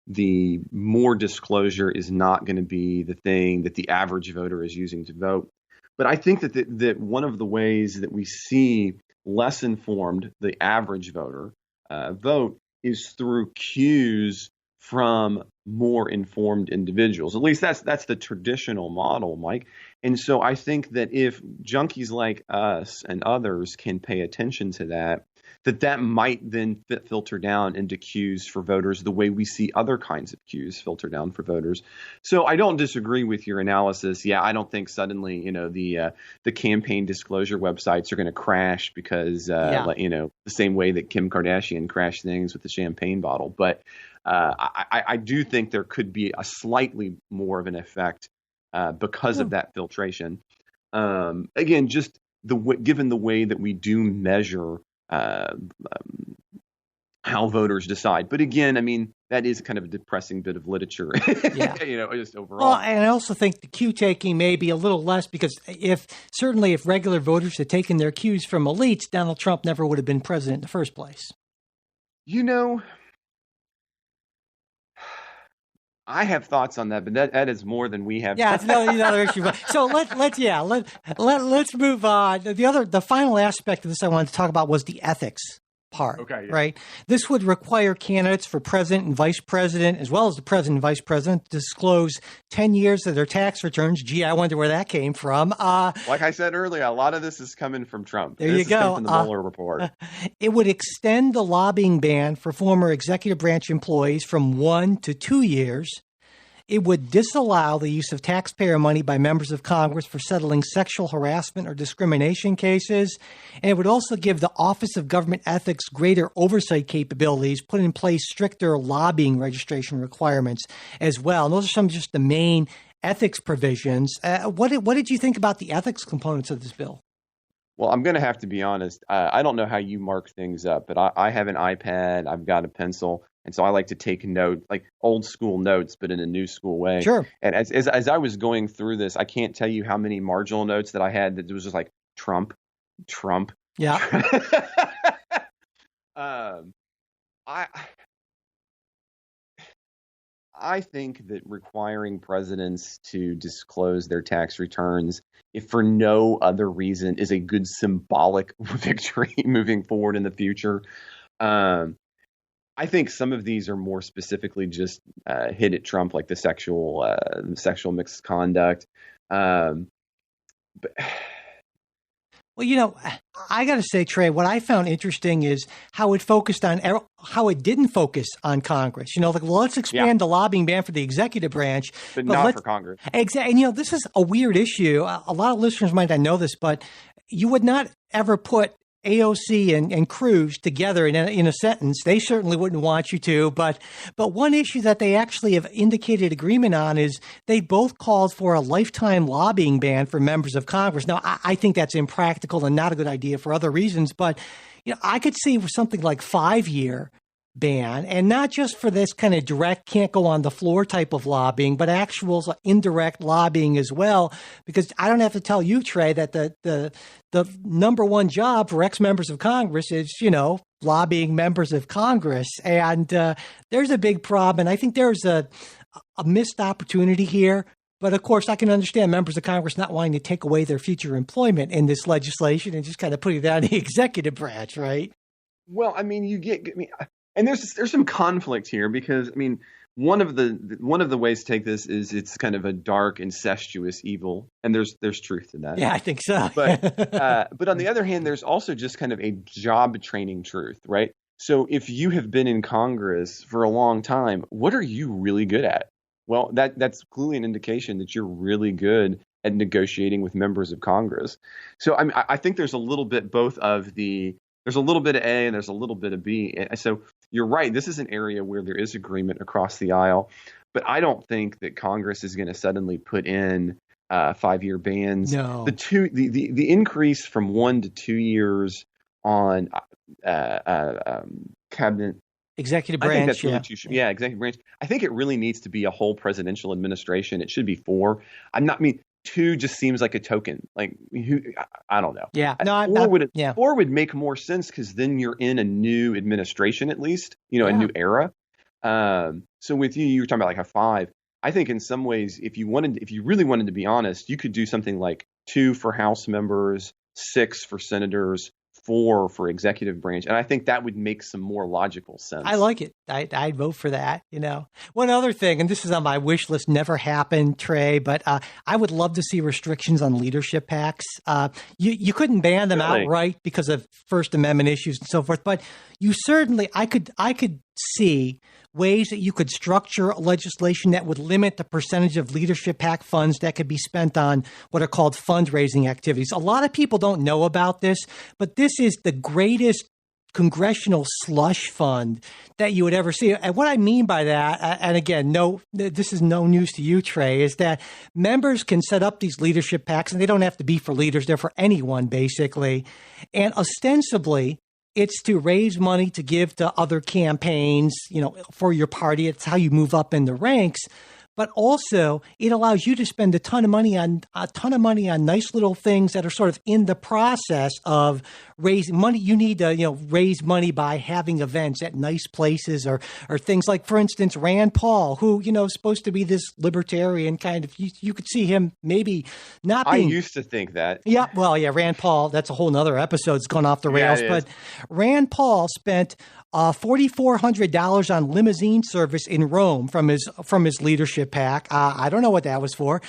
S4: the more disclosure is not going to be the thing that the average voter is using to vote. But I think that one of the ways that we see less informed the average voter vote is through cues from more informed individuals. At least that's the traditional model, Mike. And so I think that if junkies like us and others can pay attention to that might then filter down into cues for voters the way we see other kinds of cues filter down for voters. So I don't disagree with your analysis. Yeah, I don't think suddenly, the campaign disclosure websites are going to crash because, the same way that Kim Kardashian crashed things with the champagne bottle. But I do think there could be a slightly more of an effect because of that filtration. Again, just given the way that we do measure how voters decide. But again, I mean, that is kind of a depressing bit of literature, just overall.
S3: Well, and I also think the cue taking may be a little less because if regular voters had taken their cues from elites, Donald Trump never would have been president in the first place.
S4: I have thoughts on that, but that is more than we have.
S3: Yeah, it's another issue. So let's move on. The final aspect of this I wanted to talk about was the ethics part. Okay. Yeah. Right. This would require candidates for president and vice president, as well as the president and vice president, to disclose 10 years of their tax returns. Gee, I wonder where that came from.
S4: Like I said earlier, a lot of this is coming from Trump.
S3: There you go.
S4: From the Mueller report.
S3: It would extend the lobbying ban for former executive branch employees from 1 to 2 years. It would disallow the use of taxpayer money by members of Congress for settling sexual harassment or discrimination cases. And it would also give the Office of Government Ethics greater oversight capabilities, put in place stricter lobbying registration requirements as well. And those are some of just the main ethics provisions. What did you think about the ethics components of this bill?
S4: Well, I'm going to have to be honest. I don't know how you mark things up, but I have an iPad. I've got a pencil. And so I like to take note, like old school notes, but in a new school way.
S3: Sure.
S4: And as I was going through this, I can't tell you how many marginal notes that I had that was just like Trump.
S3: Yeah.
S4: I think that requiring presidents to disclose their tax returns, if for no other reason, is a good symbolic victory moving forward in the future. I think some of these are more specifically just hit at Trump, like the sexual misconduct. Um, but
S3: Well, I got to say, Trey, what I found interesting is how it how it didn't focus on Congress. Like, well, let's expand the lobbying ban for the executive branch,
S4: but not for Congress.
S3: Exactly. And, this is a weird issue. A lot of listeners might not know this, but you would not ever put AOC and Cruz together in a sentence. They certainly wouldn't want you to. But one issue that they actually have indicated agreement on is they both called for a lifetime lobbying ban for members of Congress. Now, I think that's impractical and not a good idea for other reasons. But I could see something like 5-year ban, and not just for this kind of direct, can't go on the floor type of lobbying, but actual indirect lobbying as well. Because I don't have to tell you, Trey, that the number one job for ex-members of Congress is, lobbying members of Congress. And there's a big problem. And I think there's a missed opportunity here. But of course, I can understand members of Congress not wanting to take away their future employment in this legislation and just kind of putting that in the executive branch, right?
S4: Well, and there's some conflict here because one of the ways to take this is it's kind of a dark, incestuous evil, and there's truth to that.
S3: Yeah, I think so.
S4: But on the other hand, there's also just kind of a job training truth, right? So if you have been in Congress for a long time, what are you really good at? Well, that's clearly an indication that you're really good at negotiating with members of Congress. So I think there's a little bit there's a little bit of A and there's a little bit of B. And so you're right. This is an area where there is agreement across the aisle, but I don't think that Congress is going to suddenly put in 5-year bans.
S3: No.
S4: The increase from 1 to 2 years on cabinet.
S3: Executive branch.
S4: I think that's really executive branch. I think it really needs to be a whole presidential administration. It should be 4. 2 just seems like a token. Like I don't know.
S3: Yeah.
S4: No, 4 would make more sense because then you're in a new administration at least. A new era. So with you were talking about like a 5. I think in some ways, if you really wanted to be honest, you could do something like 2 for House members, 6 for senators, 4 for executive branch. And I think that would make some more logical sense. I
S3: like it. I'd vote for that. One other thing, and this is on my wish list, never happened, Trey, but I would love to see restrictions on leadership PACs. You couldn't ban them outright because of First Amendment issues and so forth, but you certainly, I could see ways that you could structure legislation that would limit the percentage of leadership PAC funds that could be spent on what are called fundraising activities. A lot of people don't know about this, but this is the greatest congressional slush fund that you would ever see. And what I mean by that, and again, this is no news to you, Trey, is that members can set up these leadership PACs, and they don't have to be for leaders. They're for anyone, basically. And ostensibly, it's to raise money to give to other campaigns, for your party. It's how you move up in the ranks. But also, it allows you to spend a ton of money on nice little things that are sort of in the process of raising money. You need to, raise money by having events at nice places or things like, for instance, Rand Paul, who, is supposed to be this libertarian kind of, you could see him maybe not being.
S4: I used to think that.
S3: Yeah. Well, yeah, Rand Paul, that's a whole nother episode. It's gone off the rails.
S4: Yeah,
S3: but Rand Paul spent $4,400 on limousine service in Rome from his leadership PAC. I don't know what that was for.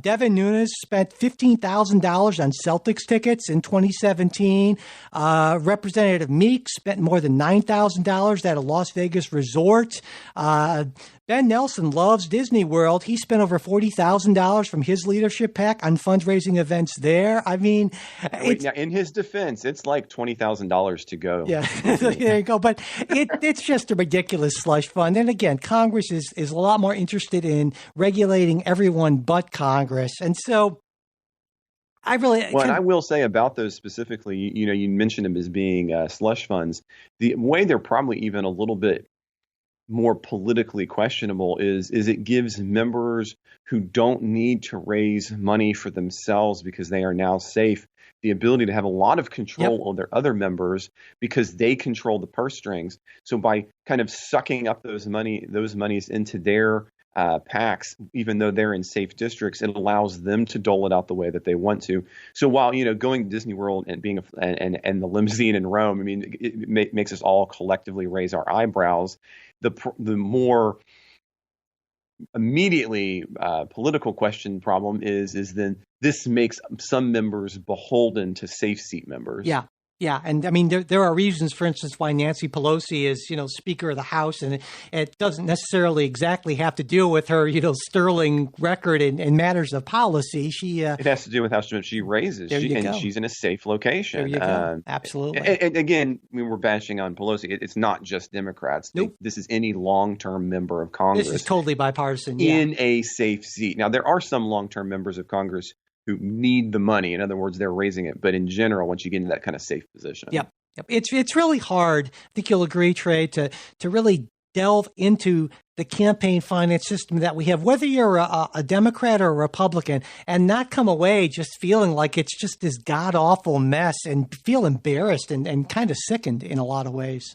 S3: Devin Nunes spent $15,000 on Celtics tickets in 2017. Representative Meek spent more than $9,000 at a Las Vegas resort. Ben Nelson loves Disney World. He spent over $40,000 from his leadership PAC on fundraising events there. Now,
S4: in his defense, it's like $20,000 to go.
S3: Yeah, there you go. But it's just a ridiculous slush fund. And again, Congress is a lot more interested in regulating everyone but Congress. And so and
S4: I will say about those specifically, you mentioned them as being slush funds. The way they're probably even a little bit more politically questionable is it gives members who don't need to raise money for themselves because they are now safe the ability to have a lot of control over their other members because they control the purse strings. So by kind of sucking up those monies into their PACs, even though they're in safe districts, it allows them to dole it out the way that they want to. So while going to Disney World and being and the limousine in Rome, I mean, it makes us all collectively raise our eyebrows. The more immediately political question problem is then this makes some members beholden to safe seat members.
S3: Yeah. Yeah. And I mean, there are reasons, for instance, why Nancy Pelosi is, Speaker of the House, and it doesn't necessarily exactly have to do with her, sterling record in matters of policy. It
S4: has to do with how much she raises, and she's in a safe location.
S3: There you go. Absolutely.
S4: And again, we're bashing on Pelosi. It's not just Democrats.
S3: Nope.
S4: This is any long-term member of Congress.
S3: This is totally bipartisan.
S4: In a safe seat. Now, there are some long-term members of Congress who need the money. In other words, they're raising it. But in general, once you get into that kind of safe position.
S3: Yep. It's really hard, I think you'll agree, Trey, to really delve into the campaign finance system that we have, whether you're a Democrat or a Republican, and not come away just feeling like it's just this god-awful mess and feel embarrassed and kind of sickened in a lot of ways.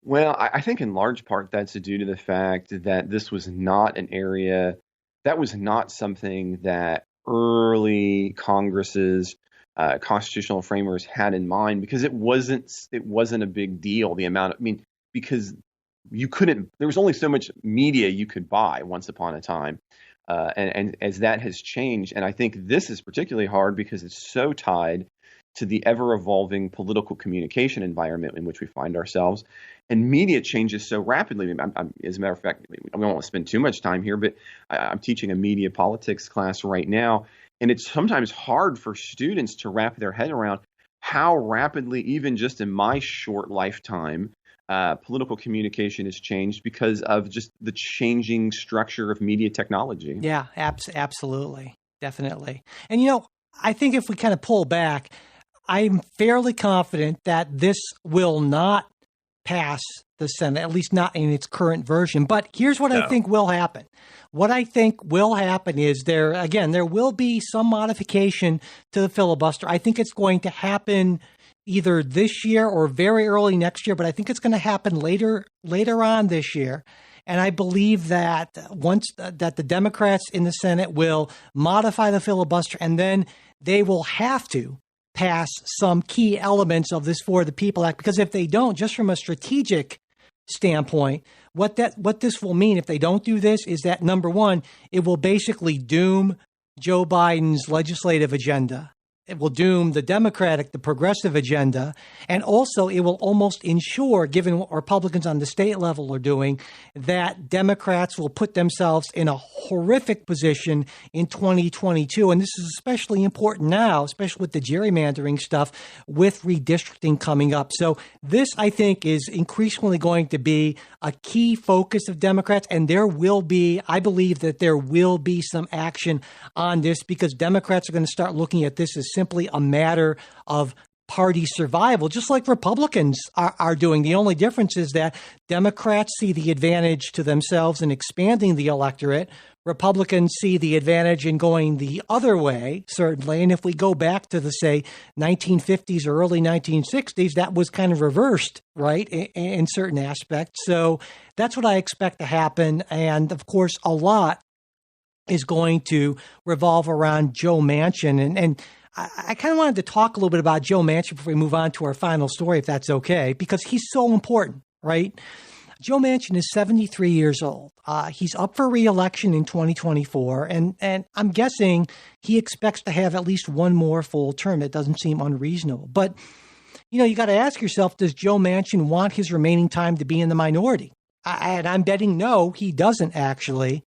S4: Well, I think in large part that's due to the fact that this was not an area, that was not something that early Congresses, constitutional framers had in mind, because it wasn't a big deal. The amount of, because there was only so much media you could buy once upon a time. And as that has changed, and I think this is particularly hard because it's so tied to the ever-evolving political communication environment in which we find ourselves. And media changes so rapidly. As a matter of fact, I don't want to spend too much time here, but I'm teaching a media politics class right now, and it's sometimes hard for students to wrap their head around how rapidly, even just in my short lifetime, political communication has changed because of just the changing structure of media technology.
S3: Yeah, absolutely. Definitely. And, I think if we kind of pull back, I'm fairly confident that this will not pass the Senate, at least not in its current version. But here's what I think will happen. What I think will happen is there will be some modification to the filibuster. I think it's going to happen either this year or very early next year, but I think it's going to happen later on this year. And I believe that that the Democrats in the Senate will modify the filibuster, and then they will have to pass some key elements of this For the People Act, because if they don't, just from a strategic standpoint, what this will mean if they don't do this is that, number one, it will basically doom Joe Biden's legislative agenda. It will doom the progressive agenda, and also it will almost ensure, given what Republicans on the state level are doing, that Democrats will put themselves in a horrific position in 2022. And this is especially important now, especially with the gerrymandering stuff, with redistricting coming up. So this, I think, is increasingly going to be a key focus of Democrats, and I believe that there will be some action on this, because Democrats are going to start looking at this as simply a matter of party survival, just like Republicans are doing. The only difference is that Democrats see the advantage to themselves in expanding the electorate. Republicans see the advantage in going the other way, certainly. And if we go back to the, say, 1950s or early 1960s, that was kind of reversed, right, in certain aspects. So that's what I expect to happen. And, of course, a lot is going to revolve around Joe Manchin. And I kind of wanted to talk a little bit about Joe Manchin before we move on to our final story, if that's okay, because he's so important, right? Joe Manchin is 73 years old. He's up for re-election in 2024, and I'm guessing he expects to have at least one more full term. That doesn't seem unreasonable. But, you got to ask yourself, does Joe Manchin want his remaining time to be in the minority? And I'm betting no, he doesn't actually.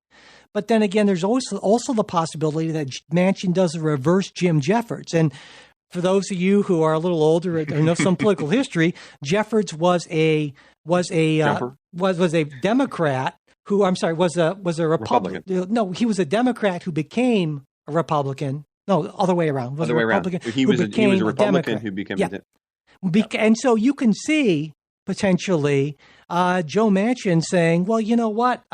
S3: But then again, there's also the possibility that Manchin does a reverse Jim Jeffords. And for those of you who are a little older or know some political history, Jeffords was a Democrat who, was a Republican. No, he was a Democrat who became a Republican. No, other way around.
S4: Other way around. He was a Republican who became a Democrat.
S3: And so you can see potentially Joe Manchin saying, well, you know what?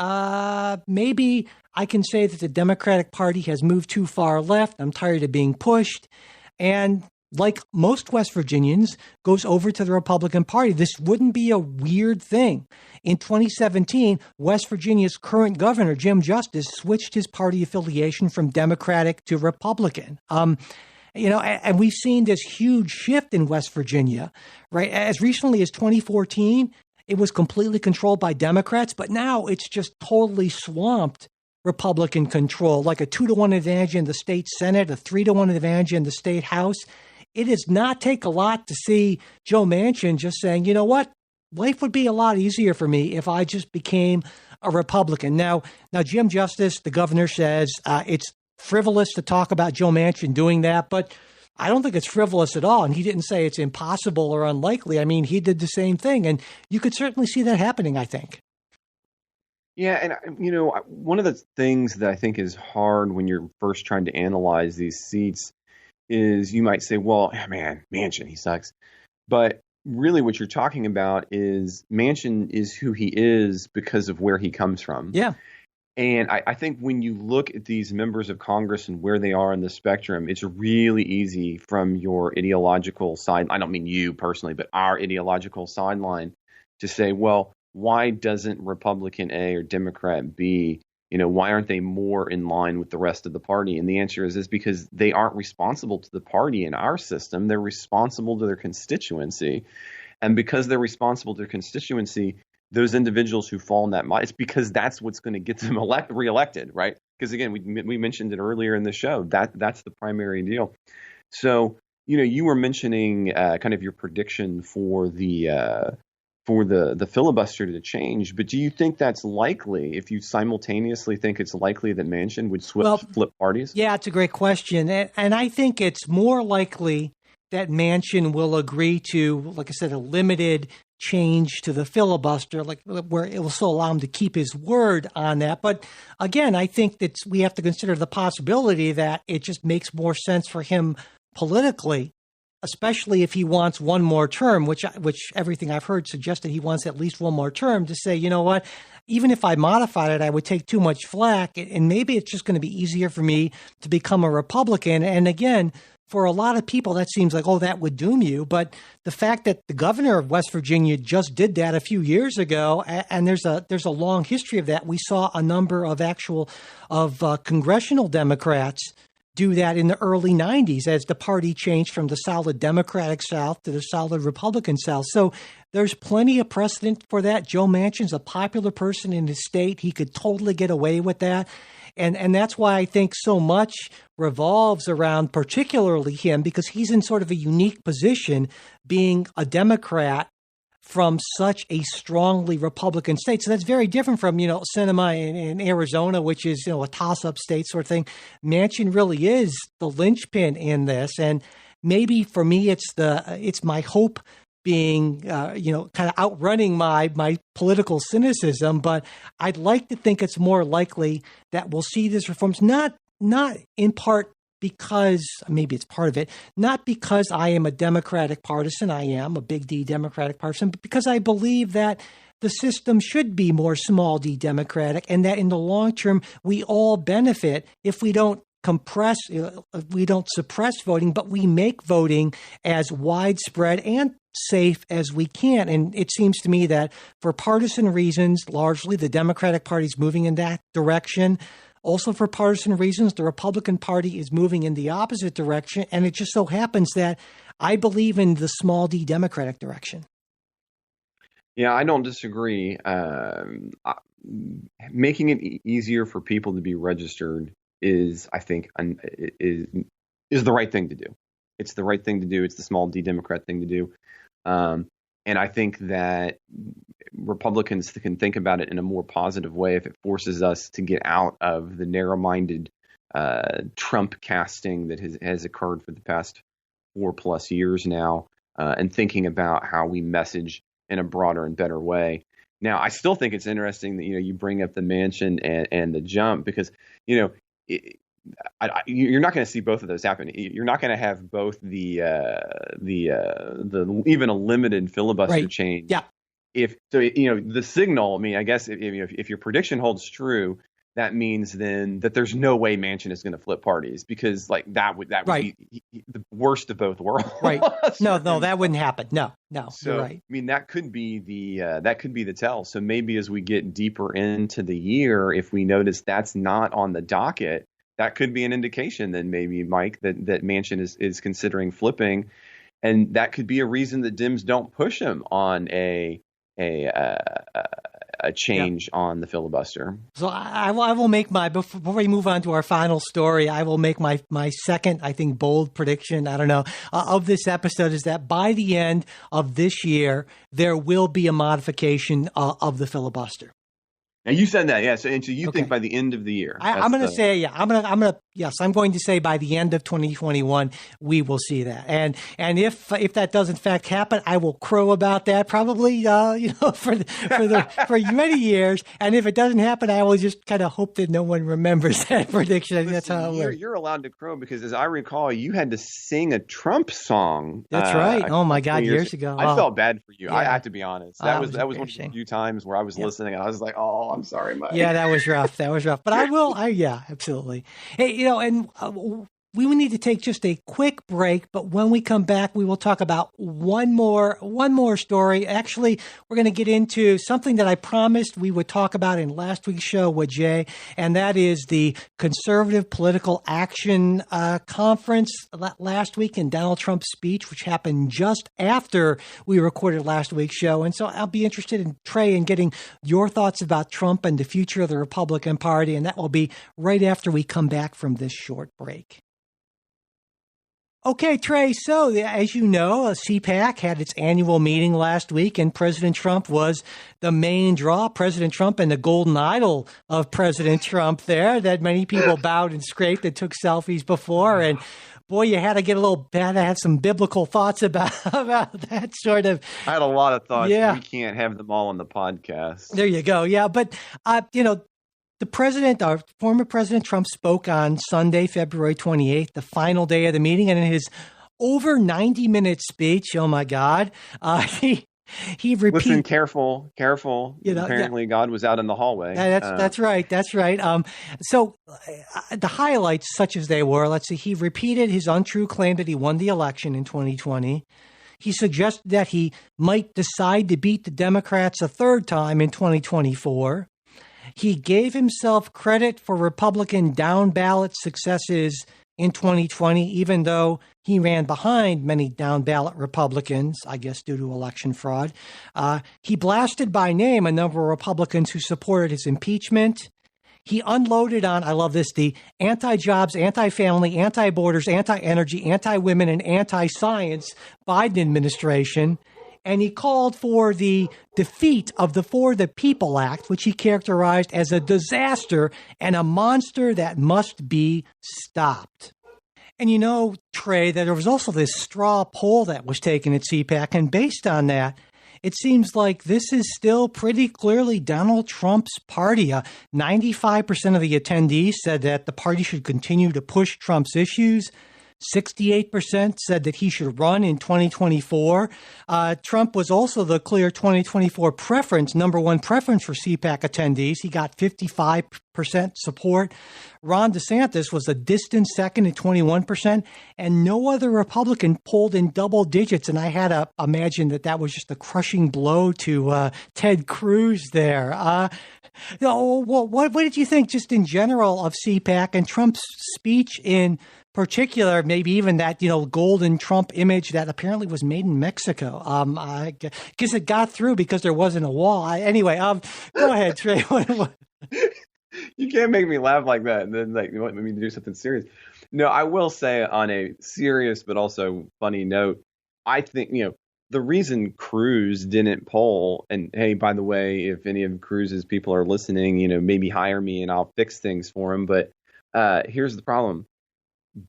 S3: Maybe I can say that the Democratic Party has moved too far left. I'm tired of being pushed. And like most West Virginians, goes over to the Republican Party. This wouldn't be a weird thing. In 2017, West Virginia's current governor, Jim Justice, switched his party affiliation from Democratic to Republican. And we've seen this huge shift in West Virginia, right? As recently as 2014, it was completely controlled by Democrats, but now it's just totally swamped Republican control, like a 2-to-1 advantage in the state Senate, a 3-to-1 advantage in the state House. It does not take a lot to see Joe Manchin just saying, you know what, life would be a lot easier for me if I just became a Republican. Now Jim Justice, the governor, says it's frivolous to talk about Joe Manchin doing that, but I don't think it's frivolous at all. And he didn't say it's impossible or unlikely. I mean, he did the same thing, and you could certainly see that happening, I think.
S4: Yeah, and one of the things that I think is hard when you're first trying to analyze these seats is you might say, well, man, Manchin, he sucks. But really what you're talking about is Manchin is who he is because of where he comes from.
S3: Yeah.
S4: And I think when you look at these members of Congress and where they are in the spectrum, it's really easy from your ideological side. I don't mean you personally, but our ideological sideline to say, well, why doesn't Republican A or Democrat B, why aren't they more in line with the rest of the party? And the answer is because they aren't responsible to the party in our system. They're responsible to their constituency. And because they're responsible to their constituency, those individuals who fall in that line, it's because that's what's going to get them reelected, right? Because again, we mentioned it earlier in the show, that's the primary deal. So, you were mentioning kind of your prediction for the filibuster to change, but do you think that's likely? If you simultaneously think it's likely that Manchin would flip parties?
S3: Yeah, it's a great question. And I think it's more likely that Manchin will agree to, like I said, a limited change to the filibuster, like where it will still allow him to keep his word on that. But again, I think that we have to consider the possibility that it just makes more sense for him politically, especially if he wants one more term, which everything I've heard suggested he wants at least one more term, to say, you know what, even if I modified it, I would take too much flack, and maybe it's just going to be easier for me to become a Republican. And again, for a lot of people, that seems like, oh, that would doom you. But the fact that the governor of West Virginia just did that a few years ago, and there's a long history of that. We saw a number of congressional Democrats do that in the early 90s as the party changed from the solid Democratic South to the solid Republican South. So there's plenty of precedent for that. Joe Manchin's a popular person in his state. He could totally get away with that. And that's why I think so much revolves around particularly him, because he's in sort of a unique position being a Democrat from such a strongly Republican state. So that's very different from, Sinema in Arizona, which is, a toss-up state sort of thing. Manchin really is the linchpin in this. And maybe for me, it's my hope being, kind of outrunning my political cynicism. But I'd like to think it's more likely that we'll see these reforms, not in part because, maybe it's part of it, not because I am a Democratic partisan, I am a big D Democratic partisan, but because I believe that the system should be more small d Democratic, and that in the long term, we all benefit if we don't we don't suppress voting, but we make voting as widespread and safe as we can. And it seems to me that for partisan reasons, largely the Democratic Party is moving in that direction. Also for partisan reasons, the Republican Party is moving in the opposite direction. And it just so happens that I believe in the small d Democratic direction.
S4: Yeah, I don't disagree. Making it easier for people to be registered is, I think, is the right thing to do. It's the right thing to do. It's the small d Democrat thing to do. And I think that Republicans can think about it in a more positive way if it forces us to get out of the narrow-minded Trump casting that has occurred for the past 4+ years now, and thinking about how we message in a broader and better way. Now, I still think it's interesting that you bring up the Manchin and the jump, because you're not going to see both of those happen. You're not going to have both the even a limited filibuster change.
S3: Yeah.
S4: The signal. I mean, I guess if your prediction holds true, that means then that there's no way Manchin is going to flip parties, because that would be worst of both worlds.
S3: Right. No, that wouldn't happen. No,
S4: So,
S3: you're right.
S4: I mean, that could be the tell. So maybe as we get deeper into the year, if we notice that's not on the docket, that could be an indication then maybe, Mike, that Manchin is considering flipping. And that could be a reason that Dems don't push him on a change on the filibuster.
S3: So I will make before we move on to our final story, I will make my second, I think, bold prediction, I don't know, of this episode is that by the end of this year, there will be a modification of the filibuster.
S4: And you said that, yeah. So you
S3: Okay.
S4: think by the end of the year?
S3: I'm going to say, yeah, I'm going to say by the end of 2021, we will see that. And if that does in fact happen, I will crow about that probably, for many years. And if it doesn't happen, I will just kind of hope that no one remembers that prediction. I think that's how it works.
S4: You're allowed to crow because, as I recall, you had to sing a Trump song.
S3: That's right. Oh my God, years ago.
S4: I felt bad for you.
S3: Yeah.
S4: I have to be honest. That was one of
S3: embarrassing.
S4: the few times where I was listening and I was like, oh, I'm sorry, Mike.
S3: Yeah, that was rough. But yeah, absolutely. Hey, and we will need to take just a quick break, but when we come back, we will talk about one more story. Actually, we're going to get into something that I promised we would talk about in last week's show with Jay, and that is the Conservative Political Action Conference last week and Donald Trump's speech, which happened just after we recorded last week's show. And so I'll be interested in, Trey, in getting your thoughts about Trump and the future of the Republican Party, and that will be right after we come back from this short break. Okay, Trey, so as you know, CPAC had its annual meeting last week, and President Trump was the main draw. President Trump and the golden idol of President Trump there that many people bowed and scraped and took selfies before. And boy, you had to get a little bad. I had some biblical thoughts about that sort of.
S4: I had a lot of thoughts.
S3: Yeah.
S4: We can't have them all on the podcast.
S3: There you go. Yeah, but, the president, our former President Trump, spoke on Sunday, February 28th, the final day of the meeting, and in his over 90-minute speech, oh my God, he repeated.
S4: Listen, careful. Apparently, God was out in the hallway.
S3: That's right. So the highlights, such as they were, let's see, he repeated his untrue claim that he won the election in 2020. He suggested that he might decide to beat the Democrats a third time in 2024. He gave himself credit for Republican down-ballot successes in 2020, even though he ran behind many down-ballot Republicans, I guess due to election fraud. He blasted by name a number of Republicans who supported his impeachment. He unloaded on, I love this, the anti-jobs, anti-family, anti-borders, anti-energy, anti-women, and anti-science Biden administration. And he called for the defeat of the For the People Act, which he characterized as a disaster and a monster that must be stopped. And you know, Trey, that there was also this straw poll that was taken at CPAC, and based on that, it seems like this is still pretty clearly Donald Trump's party. 95% of the attendees said that the party should continue to push Trump's issues. 68% said that he should run in 2024. Trump was also the clear 2024 number one preference for CPAC attendees. He got 55% support. Ron DeSantis was a distant second at 21%, and no other Republican polled in double digits. And I had to imagine that was just a crushing blow to Ted Cruz there. What did you think just in general of CPAC and Trump's speech in particular, maybe even that, golden Trump image that apparently was made in Mexico? I guess it got through because there wasn't a wall. Anyway, go ahead, Trey.
S4: You can't make me laugh like that and then you want me to do something serious. No, I will say on a serious but also funny note, I think, the reason Cruz didn't poll, and hey, by the way, if any of Cruz's people are listening, maybe hire me and I'll fix things for him. But here's the problem.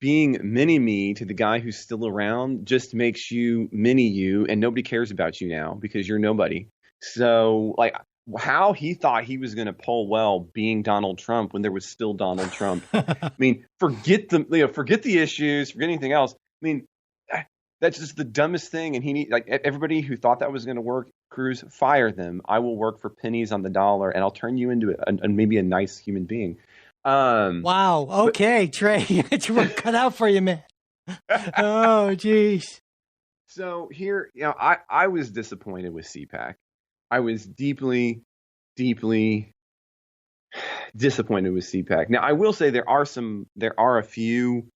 S4: Being mini-me to the guy who's still around just makes you mini-you, and nobody cares about you now because you're nobody. So, how he thought he was going to poll well being Donald Trump when there was still Donald Trump. I mean, forget the issues, forget anything else. I mean, that's just the dumbest thing. And everybody who thought that was going to work, Cruz, fire them. I will work for pennies on the dollar, and I'll turn you into maybe a nice human being.
S3: Wow. Okay, Trey, it's cut out for you, man. Oh, geez.
S4: So here, I was disappointed with CPAC. I was deeply, deeply disappointed with CPAC. Now, I will say there are a few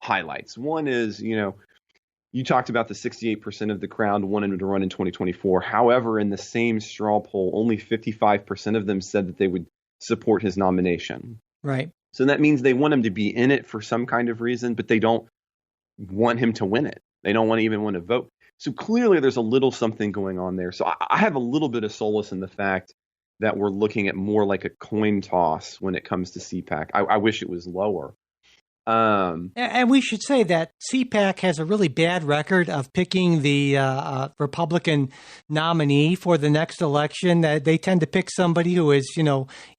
S4: highlights. One is, you talked about the 68% of the crowd wanted him to run in 2024. However, in the same straw poll, only 55% of them said that they would support his nomination.
S3: Right.
S4: So that means they want him to be in it for some kind of reason, but they don't want him to win it. They don't even want to vote. So clearly there's a little something going on there. So I have a little bit of solace in the fact that we're looking at more like a coin toss when it comes to CPAC. I wish it was lower.
S3: And we should say that CPAC has a really bad record of picking the Republican nominee for the next election. They tend to pick somebody who is,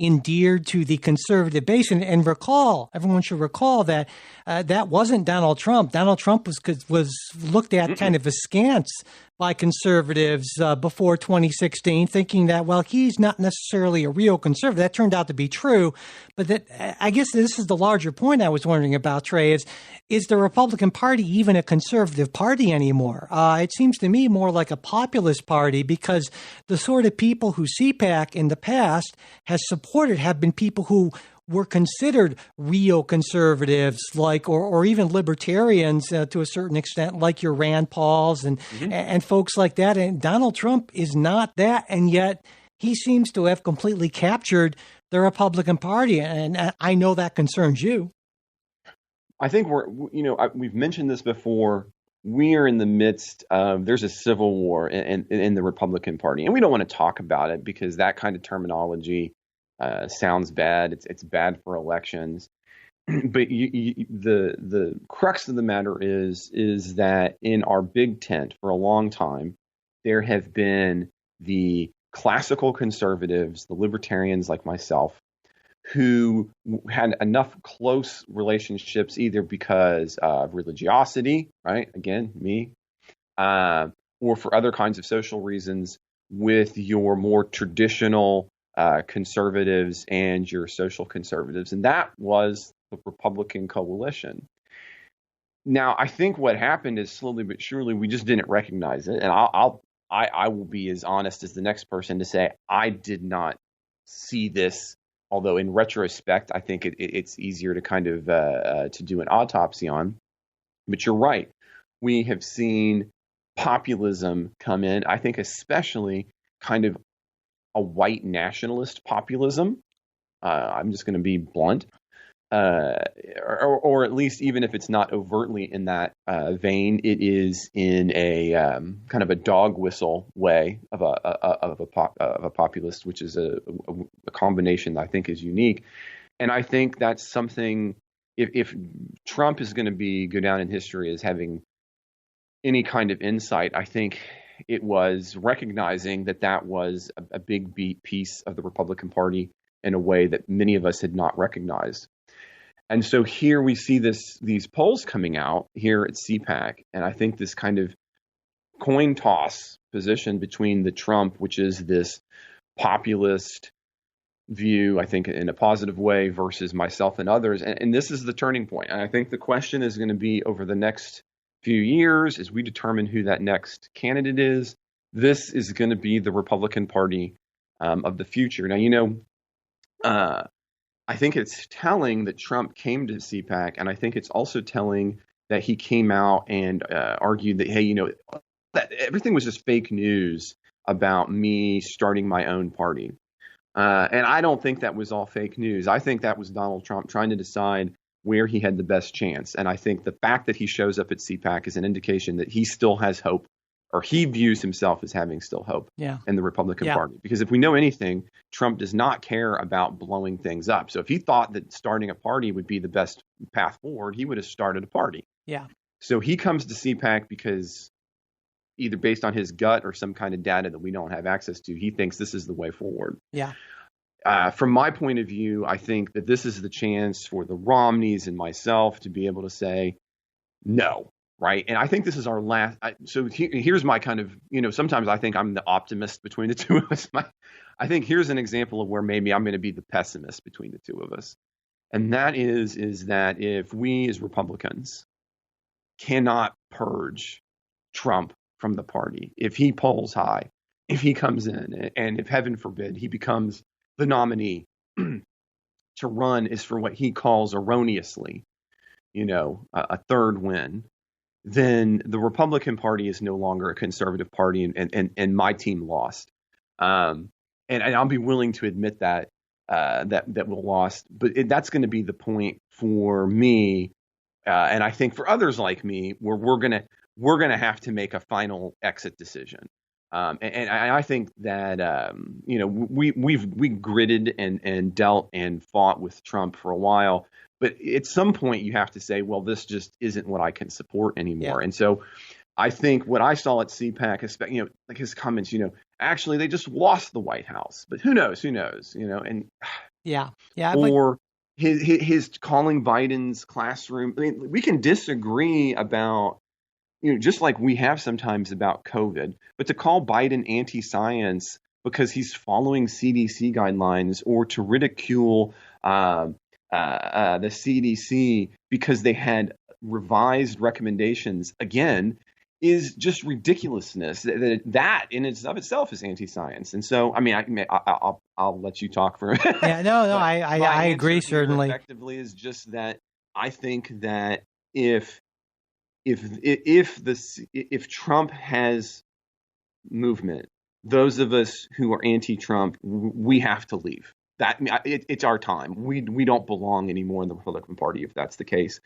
S3: endeared to the conservative base. And everyone should recall that that wasn't Donald Trump. Donald Trump was looked at kind of askance by conservatives before 2016, thinking that, well, he's not necessarily a real conservative. That turned out to be true. But that, I guess this is the larger point I was wondering about, Trey, is the Republican Party even a conservative party anymore? It seems to me more like a populist party, because the sort of people who CPAC in the past has supported have been people who were considered real conservatives, or even libertarians to a certain extent, like your Rand Pauls and folks like that. And Donald Trump is not that, and yet he seems to have completely captured the Republican Party, and I know that concerns you.
S4: I think we've mentioned this before. We are in the midst of, there's a civil war in the Republican Party, and we don't want to talk about it because that kind of terminology sounds bad. It's bad for elections. But the crux of the matter is that in our big tent for a long time, there have been the classical conservatives, the libertarians like myself, who had enough close relationships either because of religiosity, right? Again, me, or for other kinds of social reasons with your more traditional conservatives and your social conservatives. And that was the Republican coalition. Now, I think what happened is slowly but surely we just didn't recognize it. And I will be as honest as the next person to say I did not see this. Although in retrospect, I think it's easier to kind of to do an autopsy on. But you're right. We have seen populism come in, I think especially kind of a white nationalist populism. I'm just going to be blunt. Or at least even if it's not overtly in that vein, it is in a kind of a dog whistle way of a populist, which is a combination that I think is unique. And I think that's something. If Trump is going to go down in history as having any kind of insight, I think it was recognizing that was a big piece of the Republican Party in a way that many of us had not recognized. And so here we see these polls coming out here at CPAC, and I think this kind of coin toss position between the Trump, which is this populist view, I think in a positive way, versus myself and others. And this is the turning point. And I think the question is going to be over the next few years as we determine who that next candidate is. This is going to be the Republican Party of the future. Now, I think it's telling that Trump came to CPAC, and I think it's also telling that he came out and argued that, hey, that everything was just fake news about me starting my own party. And I don't think that was all fake news. I think that was Donald Trump trying to decide where he had the best chance. And I think the fact that he shows up at CPAC is an indication that he still has hope, or he views himself as having still hope in the Republican Party. Because if we know anything, Trump does not care about blowing things up. So if he thought that starting a party would be the best path forward, he would have started a party. Yeah. So he comes to CPAC because either based on his gut or some kind of data that we don't have access to, he thinks this is the way forward. Yeah. From my point of view, I think that this is the chance for the Romneys and myself to be able to say no. Right. And I think this is our last. So here's my kind of, sometimes I think I'm the optimist between the two of us. I think here's an example of where maybe I'm going to be the pessimist between the two of us. And that is that if we as Republicans cannot purge Trump from the party. If he polls high, if he comes in, and if heaven forbid he becomes the nominee to run is for what he calls erroneously, a third win, then the Republican Party is no longer a conservative party, and my team lost. And I'll be willing to admit that that we lost, but that's going to be the point for me, and I think for others like me, where we're gonna have to make a final exit decision. And I think that we gritted and dealt and fought with Trump for a while, but at some point you have to say, well, this just isn't what I can support anymore. Yeah. And so I think what I saw at CPAC, like his comments, actually they just lost the White House, but who knows, and or his calling Biden's classroom. I mean, we can disagree about, just like we have sometimes about COVID, but to call Biden anti-science because he's following CDC guidelines, or to ridicule the CDC because they had revised recommendations, again, is just ridiculousness. That in itself is anti-science. And so, I mean, I'll let you talk for a minute.
S3: Yeah, no, I agree, certainly.
S4: Effectively is just that I think that if Trump has movement, those of us who are anti-Trump, we have to leave. It's our time. We don't belong anymore in the Republican Party if that's the case.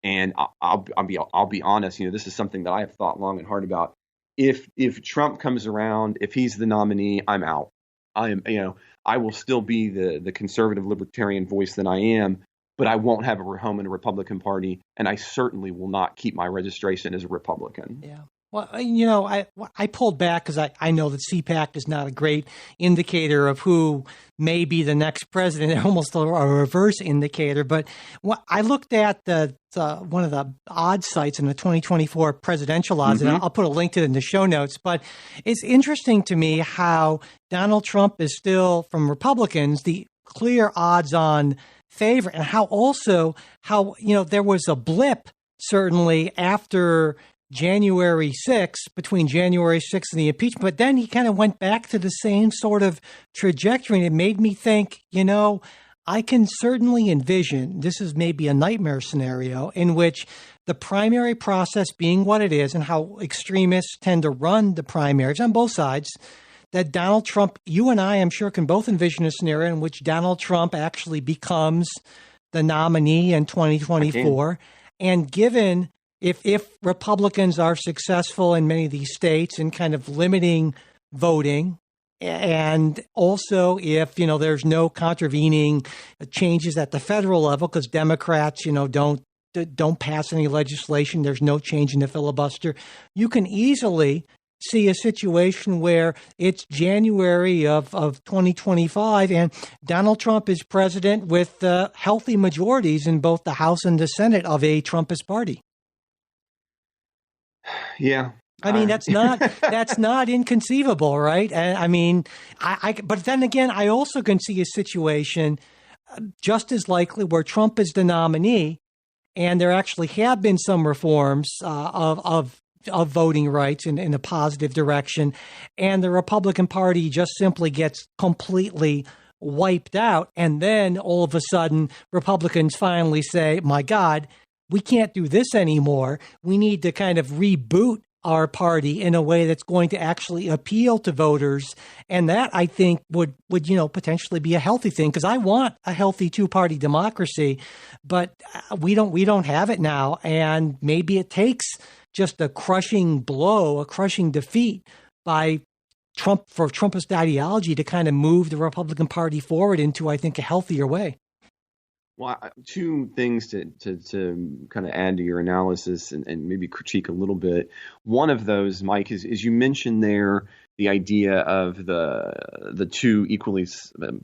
S4: And I'll be honest. This is something that I have thought long and hard about. If Trump comes around, if he's the nominee, I'm out. I will still be the conservative libertarian voice that I am, but I won't have a home in a Republican Party, and I certainly will not keep my registration as a Republican.
S3: Yeah. Well, I pulled back because I know that CPAC is not a great indicator of who may be the next president, almost a reverse indicator. But I looked at one of the odd sites in the 2024 presidential odds, and I'll put a link to it in the show notes. But it's interesting to me how Donald Trump is still, from Republicans, the clear odds-on favorite, and how there was a blip certainly after January 6th, between January 6th and the impeachment, but then he kind of went back to the same sort of trajectory, and it made me think, I can certainly envision, this is maybe a nightmare scenario, in which the primary process being what it is and how extremists tend to run the primaries on both sides, that Donald Trump, you and I, I'm sure, can both envision a scenario in which Donald Trump actually becomes the nominee in 2024. And given if Republicans are successful in many of these states in kind of limiting voting, and also if, there's no contravening changes at the federal level because Democrats, don't pass any legislation, there's no change in the filibuster, you can easily see a situation where it's January of 2025 and Donald Trump is president with healthy majorities in both the House and the Senate of a Trumpist party.
S4: Yeah.
S3: I mean, that's not inconceivable, right? And I mean, but then again, I also can see a situation just as likely where Trump is the nominee, and there actually have been some reforms of voting rights in a positive direction, and the Republican Party just simply gets completely wiped out, and then all of a sudden, Republicans finally say, "My God, we can't do this anymore. We need to kind of reboot our party in a way that's going to actually appeal to voters." And that, I think, would potentially be a healthy thing, because I want a healthy two-party democracy, but we don't have it now. And maybe it takes just a crushing blow, a crushing defeat by Trump for Trumpist ideology to kind of move the Republican Party forward into, I think, a healthier way.
S4: Well, two things to kind of add to your analysis and maybe critique a little bit. One of those, Mike, is you mentioned there the idea of the two equally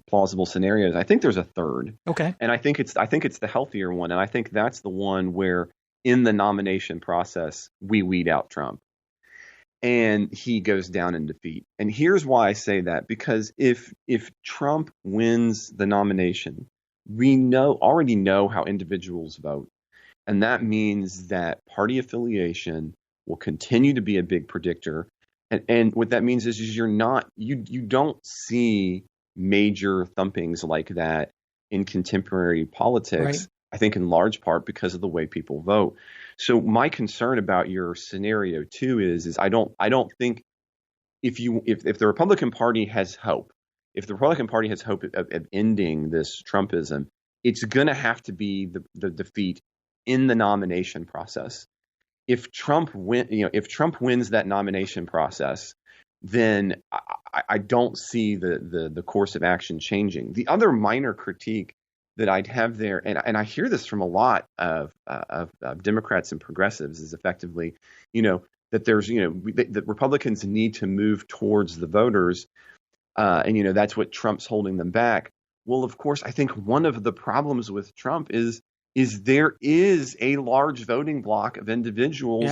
S4: plausible scenarios. I think there's a third.
S3: Okay.
S4: And I think it's the healthier one, and I think that's the one where in the nomination process we weed out Trump and he goes down in defeat. And here's why I say that, because if Trump wins the nomination, we already know how individuals vote. And that means that party affiliation will continue to be a big predictor. And what that means is you don't see major thumpings like that in contemporary politics,
S3: Right.
S4: I think in large part because of the way people vote. So my concern about your scenario too is I don't think if the Republican Party has hope, if the Republican Party has hope of ending this Trumpism, it's going to have to be the defeat in the nomination process. If Trump wins that nomination process, then I don't see the course of action changing. The other minor critique that I'd have there, and I hear this from a lot of Democrats and progressives, is effectively, that there's, that Republicans need to move towards the voters, and that's what Trump's holding them back. Well, of course, I think one of the problems with Trump is there is a large voting bloc of individuals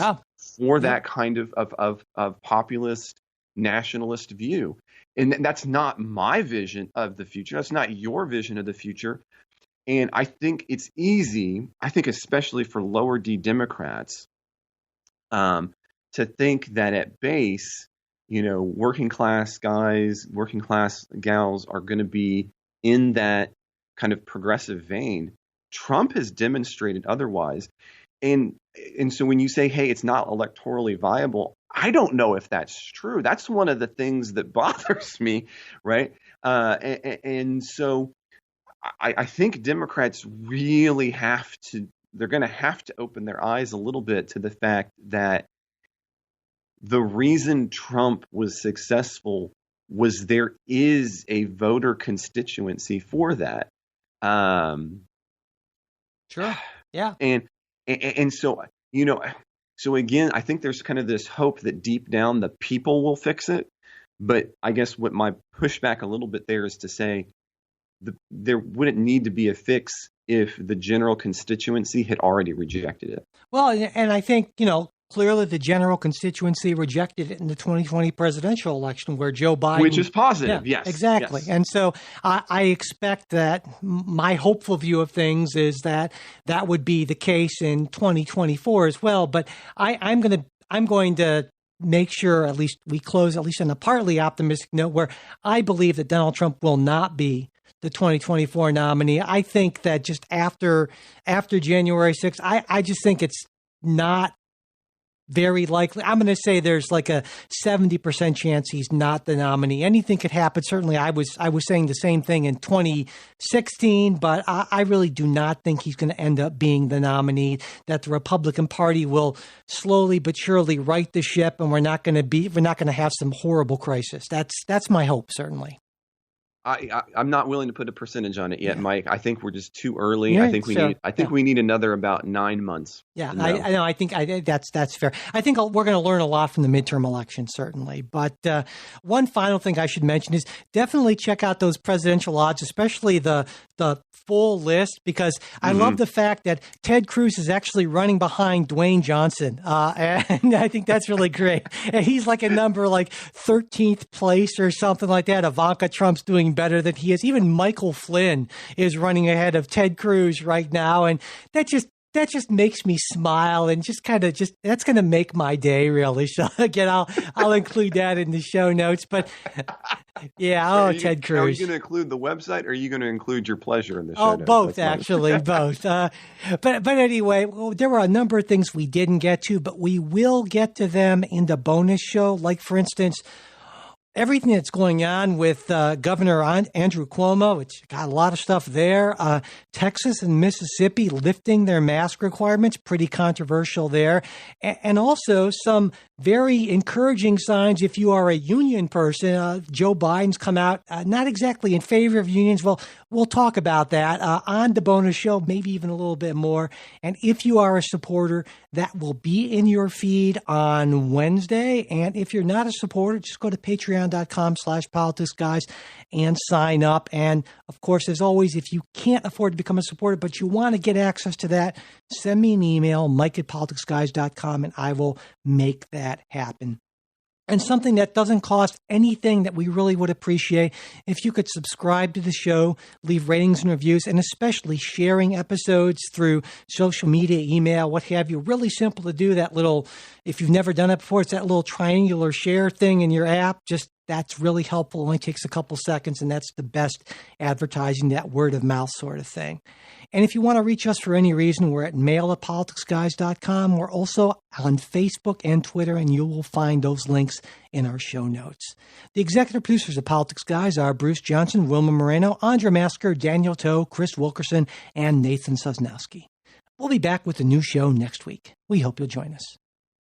S4: for that kind of populist nationalist view. And that's not my vision of the future. That's not your vision of the future. And I think it's easy, especially for lower D Democrats, to think that at base, working class guys, working class gals are going to be in that kind of progressive vein. Trump has demonstrated otherwise. And so when you say, hey, it's not electorally viable, I don't know if that's true. That's one of the things that bothers me, right? And so I think Democrats really they're going to have to open their eyes a little bit to the fact that the reason Trump was successful was there is a voter constituency for that.
S3: Sure. Yeah.
S4: And so, so again, I think there's kind of this hope that deep down the people will fix it. But I guess what my pushback a little bit there is to say there wouldn't need to be a fix if the general constituency had already rejected it.
S3: Well, and I think, clearly the general constituency rejected it in the 2020 presidential election where Joe Biden.
S4: Which is positive,
S3: yeah,
S4: yes.
S3: Exactly.
S4: Yes.
S3: And so I expect that my hopeful view of things is that would be the case in 2024 as well. But I'm going to make sure at least we close at least on a partly optimistic note where I believe that Donald Trump will not be the 2024 nominee. I think that just after January 6th, I just think it's not very likely. I'm going to say there's like a 70% chance he's not the nominee. Anything could happen. Certainly, I was saying the same thing in 2016, but I really do not think he's going to end up being the nominee. That the Republican Party will slowly but surely right the ship, and we're not going to have some horrible crisis. That's my hope, certainly.
S4: I'm not willing to put a percentage on it yet, Mike. I think we're just too early.
S3: Yeah,
S4: I think we need another about 9 months.
S3: Yeah, I know. I think that's fair. I think we're going to learn a lot from the midterm election, certainly. But one final thing I should mention is definitely check out those presidential odds, especially the full list, because I love the fact that Ted Cruz is actually running behind Dwayne Johnson, and I think that's really great. And he's like a number like 13th place or something like that. Ivanka Trump's doing better than he is. Even Michael Flynn is running ahead of Ted Cruz right now, and that just makes me smile and that's going to make my day, really. So again, I'll include that in the show notes. But yeah, Ted Cruz.
S4: Are you going to include the website, or are you going to include your pleasure in the show?
S3: Oh,
S4: notes?
S3: both actually, both. But anyway, there were a number of things we didn't get to, but we will get to them in the bonus show. Like for instance, everything that's going on with Governor Andrew Cuomo, which got a lot of stuff there. Texas and Mississippi lifting their mask requirements, pretty controversial there. And also some very encouraging signs if you are a union person. Joe Biden's come out not exactly in favor of unions. Well, we'll talk about that on the bonus show, maybe even a little bit more. And if you are a supporter, that will be in your feed on Wednesday. And if you're not a supporter, just go to patreon.com/politicsguys and sign up. And of course, as always, if you can't afford to become a supporter, but you want to get access to that, send me an email, mike@politicsguys.com, and I will make that happen. And something that doesn't cost anything that we really would appreciate if you could subscribe to the show, leave ratings and reviews, and especially sharing episodes through social media, email, what have you. Really simple to do that little, if you've never done it before, it's that little triangular share thing in your app. Just that's really helpful. It only takes a couple seconds, and that's the best advertising, that word of mouth sort of thing. And if you want to reach us for any reason, we're at mail@politicsguys.com. We're also on Facebook and Twitter, and you will find those links in our show notes. The executive producers of Politics Guys are Bruce Johnson, Wilma Moreno, Andra Masker, Daniel Toe, Chris Wilkerson, and Nathan Sosnowski. We'll be back with a new show next week. We hope you'll join us.